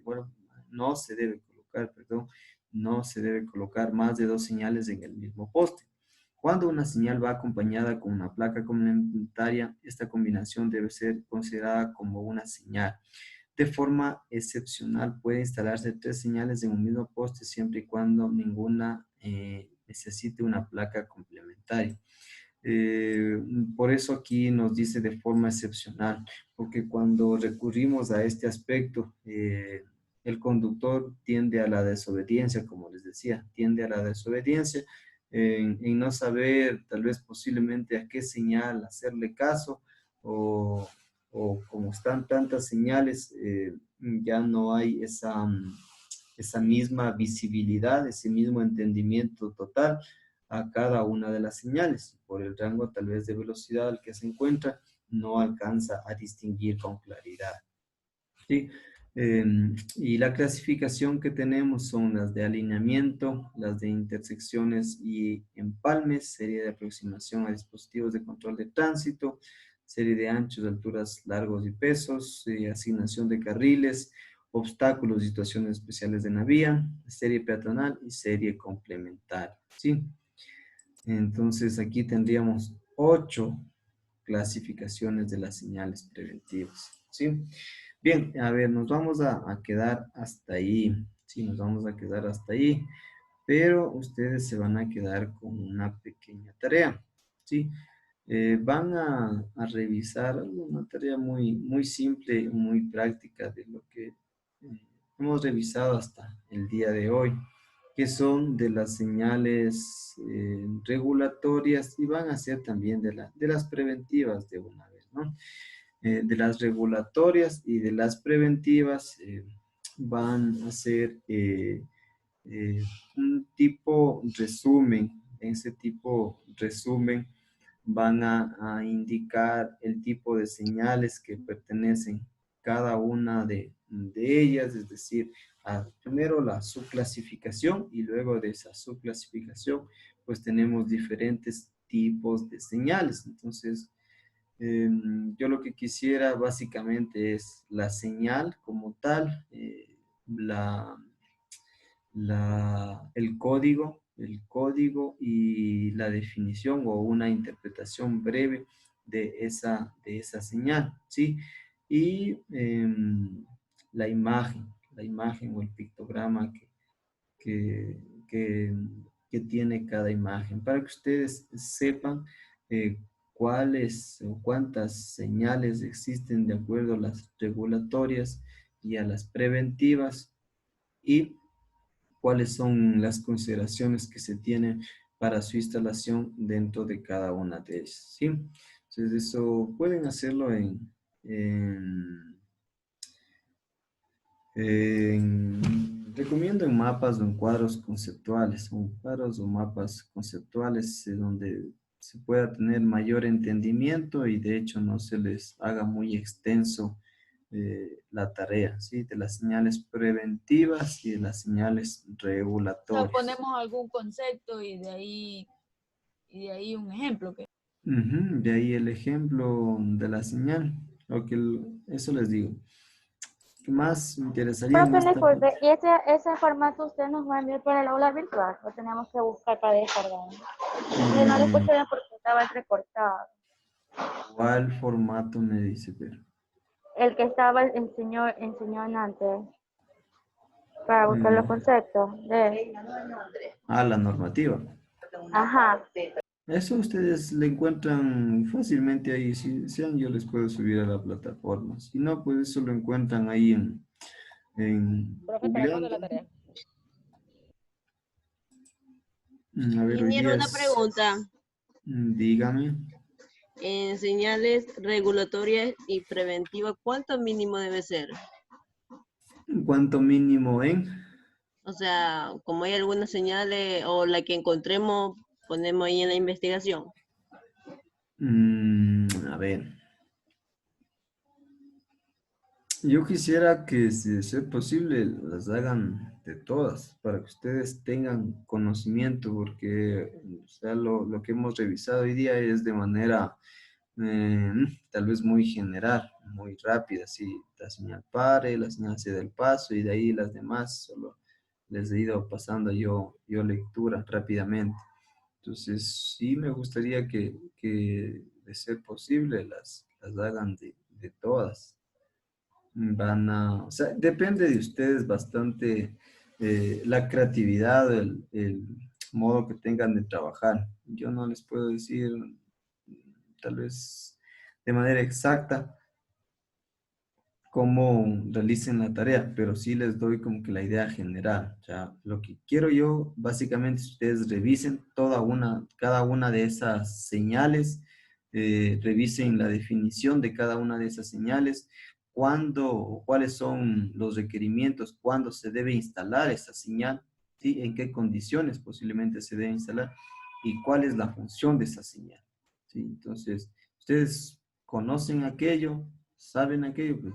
[SPEAKER 1] bueno, no se debe colocar, perdón, no se debe colocar más de dos señales en el mismo poste. Cuando una señal va acompañada con una placa complementaria, esta combinación debe ser considerada como una señal. De forma excepcional puede instalarse tres señales en un mismo poste siempre y cuando ninguna necesite una placa complementaria. Por eso aquí nos dice de forma excepcional, porque cuando recurrimos a este aspecto, el conductor tiende a la desobediencia, como les decía, tiende a la desobediencia en no saber tal vez posiblemente a qué señal hacerle caso o como están tantas señales, ya no hay esa misma visibilidad, ese mismo entendimiento total a cada una de las señales. Por el rango tal vez de velocidad al que se encuentra, no alcanza a distinguir con claridad. ¿Sí? Y la clasificación que tenemos son las de alineamiento, las de intersecciones y empalmes, serie de aproximación a dispositivos de control de tránsito, serie de anchos, alturas, largos y pesos, asignación de carriles, obstáculos, situaciones especiales de la vía, serie peatonal y serie complementaria. ¿Sí? Entonces aquí tendríamos 8 clasificaciones de las señales preventivas. ¿Sí? Bien, a ver, nos vamos a quedar hasta ahí. Sí, nos vamos a quedar hasta ahí. Pero ustedes se van a quedar con una pequeña tarea. ¿Sí? Van a revisar una tarea muy simple, muy práctica de lo que hemos revisado hasta el día de hoy, que son de las señales regulatorias y van a ser también de las preventivas de una vez, ¿no? De las regulatorias y de las preventivas van a ser un tipo resumen. En ese tipo resumen van a indicar el tipo de señales que pertenecen cada una de ellas, es decir, primero la subclasificación y luego de esa subclasificación pues tenemos diferentes tipos de señales. Entonces, Yo lo que quisiera básicamente es la señal como tal, el código y la definición o una interpretación breve de esa señal, ¿sí? Y la imagen o el pictograma que, que- que tiene cada imagen, para que ustedes sepan cuáles o cuántas señales existen de acuerdo a las regulatorias y a las preventivas y cuáles son las consideraciones que se tienen para su instalación dentro de cada una de ellas, ¿sí? Entonces eso pueden hacerlo recomiendo en mapas o en cuadros conceptuales, o cuadros o mapas conceptuales donde se pueda tener mayor entendimiento y de hecho no se les haga muy extenso la tarea, ¿sí? De las señales preventivas y de las señales
[SPEAKER 4] O sea,
[SPEAKER 1] regulatorias.
[SPEAKER 4] ponemos algún concepto y de ahí un ejemplo.
[SPEAKER 1] Ujú, de ahí el ejemplo de la señal, eso les digo. ¿Qué más me interesaría en
[SPEAKER 3] Profe,
[SPEAKER 1] esta
[SPEAKER 3] disculpe,
[SPEAKER 1] parte?
[SPEAKER 3] ¿y ese formato usted nos va a enviar para el aula virtual o tenemos que buscar para descargar? Que no le escuché bien porque estaba entrecortado.
[SPEAKER 1] ¿Cuál formato me dice, pero?
[SPEAKER 3] El que estaba enseñó antes para buscar los
[SPEAKER 1] Mm,
[SPEAKER 3] conceptos
[SPEAKER 1] la normativa.
[SPEAKER 3] Ajá.
[SPEAKER 1] Eso ustedes le encuentran fácilmente ahí. Si desean, yo les puedo subir a la plataforma. Si no, pues eso lo encuentran ahí en
[SPEAKER 4] Profe, ¿para cuándo la
[SPEAKER 1] googleando.
[SPEAKER 4] tarea?
[SPEAKER 1] A ver, hoy
[SPEAKER 2] Ingeniero,
[SPEAKER 1] día
[SPEAKER 2] una
[SPEAKER 1] es...
[SPEAKER 2] pregunta.
[SPEAKER 1] Dígame.
[SPEAKER 2] En señales regulatorias y preventivas, ¿cuánto mínimo debe ser?
[SPEAKER 1] ¿Cuánto mínimo en?
[SPEAKER 2] O sea, como hay algunas señales o la que encontremos, ponemos ahí en la investigación.
[SPEAKER 1] A ver. Yo quisiera que, si de ser posible, las hagan de todas, para que ustedes tengan conocimiento, porque o sea, lo que hemos revisado hoy día es de manera tal vez muy general, muy rápida, así la señal pare, la señal se da el paso y de ahí las demás solo les he ido pasando yo lectura rápidamente. Entonces, sí me gustaría que de ser posible, las hagan de todas. O sea, depende de ustedes bastante la creatividad, el modo que tengan de trabajar. Yo no les puedo decir tal vez de manera exacta cómo realicen la tarea, pero sí les doy como que la idea general. O sea, lo que quiero yo, básicamente, es que ustedes revisen cada una de esas señales, revisen la definición de cada una de esas señales, cuándo o cuáles son los requerimientos, cuándo se debe instalar esa señal, ¿sí? En qué condiciones posiblemente se debe instalar y cuál es la función de esa señal, ¿sí? Entonces, ustedes conocen aquello, saben aquello, pues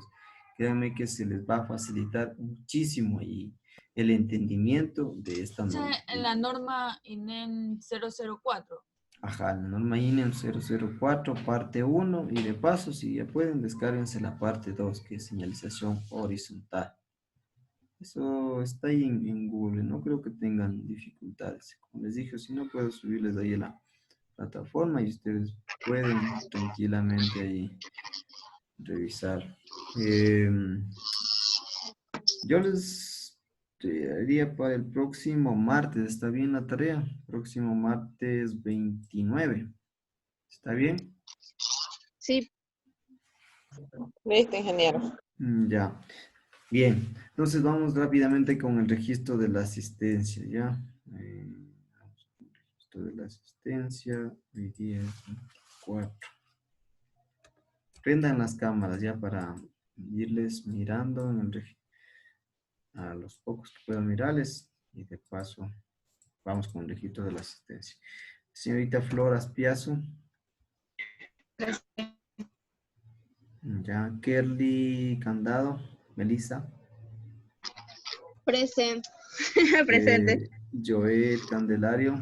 [SPEAKER 1] créanme que se les va a facilitar muchísimo ahí el entendimiento de esta
[SPEAKER 4] O sea,
[SPEAKER 1] norma.
[SPEAKER 4] en la norma INEM 004.
[SPEAKER 1] Ajá, la norma INEM 004, parte 1, y de paso, si ya pueden, descárguense la parte 2, que es señalización horizontal. Eso está ahí en Google, no creo que tengan dificultades. Como les dije, si no puedo subirles ahí a la plataforma y ustedes pueden tranquilamente ahí revisar. Yo les haría para el próximo martes, ¿está bien la tarea? Próximo martes 29, ¿está bien?
[SPEAKER 8] Sí,
[SPEAKER 10] Listo, ingeniero.
[SPEAKER 1] Ya, bien. Entonces vamos rápidamente con el registro de la asistencia, ¿ya? Vamos con el registro de la asistencia, hoy día es 24. Prendan las cámaras ya para irles mirando en el a los pocos que puedan mirarles y de paso vamos con el registro de la asistencia. Señorita Flora Aspiazu. Ya, Kerly Candado, Melissa.
[SPEAKER 8] presente. Presente.
[SPEAKER 1] Joel Candelario.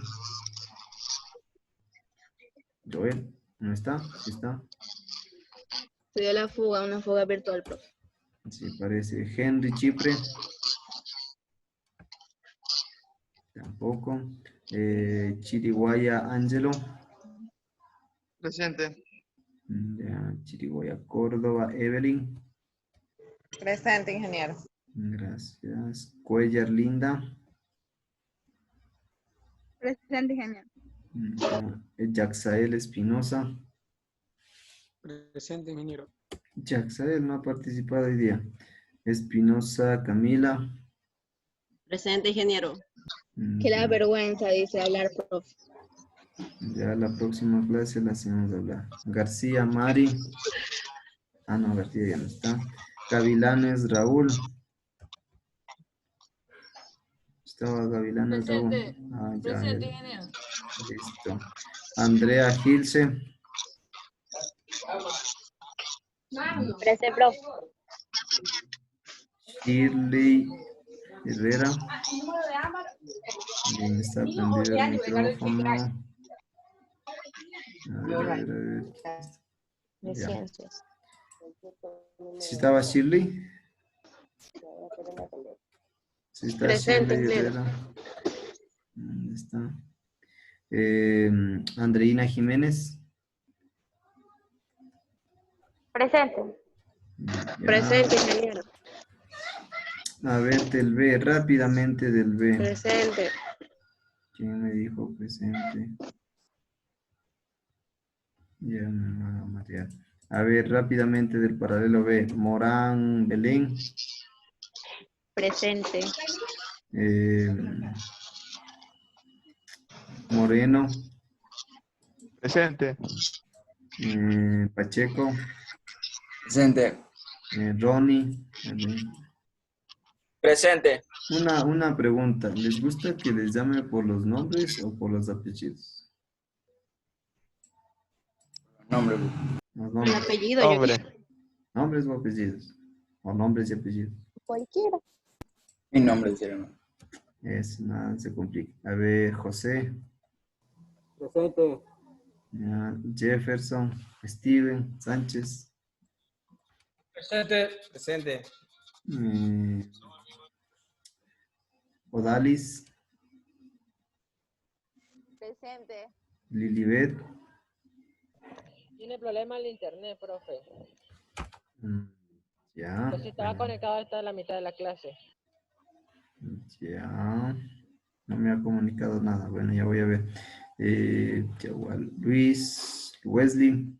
[SPEAKER 1] Joel, ¿no está? ¿Sí está?
[SPEAKER 8] Se dio la fuga, una fuga virtual, profe.
[SPEAKER 1] Sí, parece. Henry Chipre. Tampoco. Chiriguaya Angelo.
[SPEAKER 12] Presente.
[SPEAKER 1] Ya, Chiriguaya Córdoba Evelyn.
[SPEAKER 10] Presente, ingeniero.
[SPEAKER 1] Gracias. Cuellar Linda.
[SPEAKER 7] Presente, ingeniero.
[SPEAKER 1] Ya. Yaxael Espinosa.
[SPEAKER 13] Presente, ingeniero.
[SPEAKER 1] Yaxael no ha participado hoy día. Espinosa Camila.
[SPEAKER 2] Presente, ingeniero.
[SPEAKER 8] Que da
[SPEAKER 1] Ya.
[SPEAKER 8] vergüenza, dice, hablar, profe.
[SPEAKER 1] Ya la próxima clase la hacemos hablar. García Mari. Ah, no, García ya no está. Gavilanes Raúl. Estaba Gavilanes Raúl.
[SPEAKER 4] Presente.
[SPEAKER 1] Ah, ya,
[SPEAKER 4] Presente,
[SPEAKER 1] ya.
[SPEAKER 4] ingeniero.
[SPEAKER 1] Listo. Andrea Gilce.
[SPEAKER 3] Presente, profe.
[SPEAKER 1] Shirley Herrera. Bien, está prendido el micrófono. A ver.
[SPEAKER 8] De
[SPEAKER 1] Ya.
[SPEAKER 8] ciencias.
[SPEAKER 1] ¿Sí estaba Shirley? Sí está
[SPEAKER 8] Presente,
[SPEAKER 1] Shirley
[SPEAKER 8] ingeniero.
[SPEAKER 1] Herrera. ¿Dónde está? Andreina Jiménez.
[SPEAKER 3] Presente.
[SPEAKER 1] Ya.
[SPEAKER 8] Presente, ingeniero.
[SPEAKER 1] A ver, del B, rápidamente del B.
[SPEAKER 8] Presente.
[SPEAKER 1] ¿Quién me dijo presente? Ya me van a marear. A ver, rápidamente del paralelo B. Morán Belén.
[SPEAKER 8] Presente.
[SPEAKER 1] Moreno.
[SPEAKER 6] Presente.
[SPEAKER 1] Pacheco.
[SPEAKER 11] Presente.
[SPEAKER 1] Ronnie.
[SPEAKER 11] Presente.
[SPEAKER 1] Una pregunta. ¿Les gusta que les llame por los nombres o por los apellidos?
[SPEAKER 11] Nombre.
[SPEAKER 1] Los
[SPEAKER 8] El
[SPEAKER 1] nombres.
[SPEAKER 8] apellido, yo
[SPEAKER 6] Hombre.
[SPEAKER 8] dije.
[SPEAKER 1] ¿Nombres o apellidos? O nombres y apellidos.
[SPEAKER 8] Cualquiera.
[SPEAKER 11] Mi nombre es hermano.
[SPEAKER 1] Es nada, se complica. A ver, José.
[SPEAKER 13] Presente.
[SPEAKER 1] Ya, Jefferson. Steven Sánchez.
[SPEAKER 13] Presente. Presente.
[SPEAKER 1] Odalis.
[SPEAKER 8] Presente.
[SPEAKER 1] Lilibet.
[SPEAKER 14] Tiene problema el internet, profe.
[SPEAKER 1] Ya.
[SPEAKER 14] Pues si estaba conectado hasta la mitad de la clase.
[SPEAKER 1] Ya. No me ha comunicado nada. Bueno, ya voy a ver. Yagual, Luis, Wesley.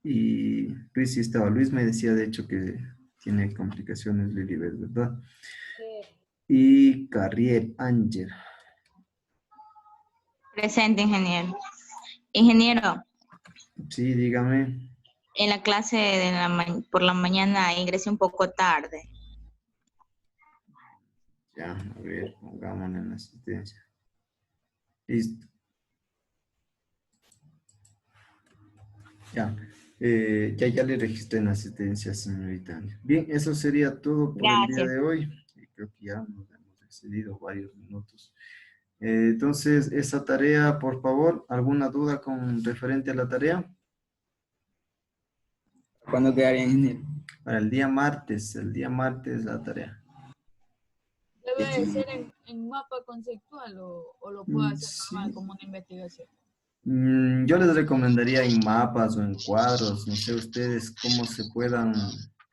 [SPEAKER 1] Y Luis sí estaba. Luis me decía de hecho que tiene complicaciones Lilibet, ¿verdad?
[SPEAKER 14] Sí.
[SPEAKER 1] Y Carrier Ángel.
[SPEAKER 15] Presente, ingeniero. Ingeniero,
[SPEAKER 1] Sí, dígame.
[SPEAKER 15] en la clase de por la mañana ingresé un poco tarde.
[SPEAKER 1] Ya, a ver, pongámosle en la asistencia. Listo. Ya. Ya le registré en la asistencia, señorita. Bien, eso sería todo por el día
[SPEAKER 15] Gracias.
[SPEAKER 1] de hoy. Creo que ya nos hemos excedido varios minutos. Entonces, esa tarea, por favor, ¿alguna duda con referente a la tarea?
[SPEAKER 11] ¿Cuándo quedaría, ingeniero?
[SPEAKER 1] Para el día martes la tarea.
[SPEAKER 4] ¿Debe de ser en mapa conceptual o lo puedo hacer
[SPEAKER 1] Sí.
[SPEAKER 4] normal como una investigación?
[SPEAKER 1] Yo les recomendaría en mapas o en cuadros, no sé ustedes cómo se puedan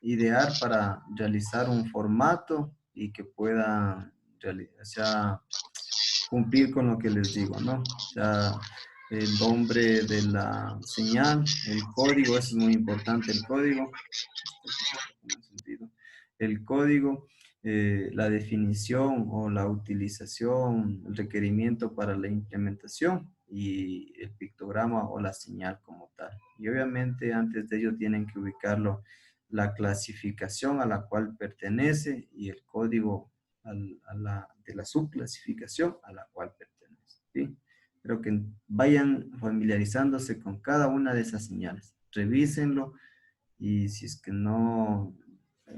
[SPEAKER 1] idear para realizar un formato y que puedan cumplir con lo que les digo, ¿no? O sea, el nombre de la señal, el código, eso es muy importante, el código. El código, la definición o la utilización, el requerimiento para la implementación y el pictograma o la señal como tal. Y obviamente antes de ello tienen que ubicarlo la clasificación a la cual pertenece y el código de la subclasificación a la cual pertenece. ¿Sí? Creo que vayan familiarizándose con cada una de esas señales. Revísenlo y si es que no,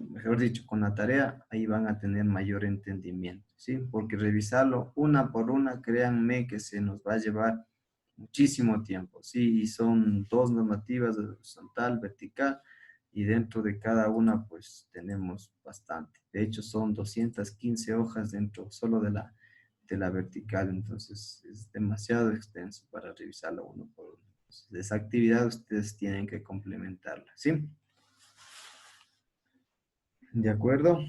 [SPEAKER 1] mejor dicho, con la tarea, ahí van a tener mayor entendimiento, ¿sí? Porque revisarlo una por una, créanme que se nos va a llevar muchísimo tiempo, sí, y son 2 normativas, horizontal, vertical, y dentro de cada una pues tenemos bastante. De hecho son 215 hojas dentro solo de la vertical, entonces es demasiado extenso para revisarlo uno por uno. Entonces, esa actividad ustedes tienen que complementarla, ¿sí? ¿De acuerdo?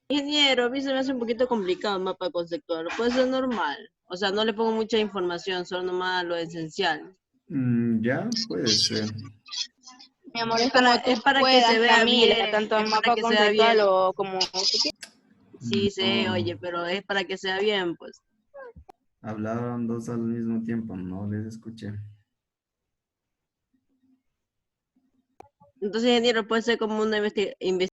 [SPEAKER 2] Ingeniero, a mí se me hace un poquito complicado el mapa conceptual. Puede ser normal. O sea, no le pongo mucha información, solo nomás lo esencial.
[SPEAKER 1] Ya, puede ser.
[SPEAKER 8] Mi amor, es
[SPEAKER 2] Para-
[SPEAKER 8] como tú
[SPEAKER 2] es para que
[SPEAKER 8] puedas,
[SPEAKER 2] se vea
[SPEAKER 8] Camila,
[SPEAKER 2] bien,
[SPEAKER 8] tanto
[SPEAKER 2] es
[SPEAKER 8] en
[SPEAKER 2] para
[SPEAKER 8] mapa
[SPEAKER 2] que sea
[SPEAKER 8] conceptual
[SPEAKER 2] bien.
[SPEAKER 8] o como...
[SPEAKER 2] Sí, sé,
[SPEAKER 1] No.
[SPEAKER 2] oye, pero es para que sea bien, pues.
[SPEAKER 1] Hablaron 2 al mismo tiempo, no les escuché.
[SPEAKER 2] Entonces, ingeniero, puede ser como una investigación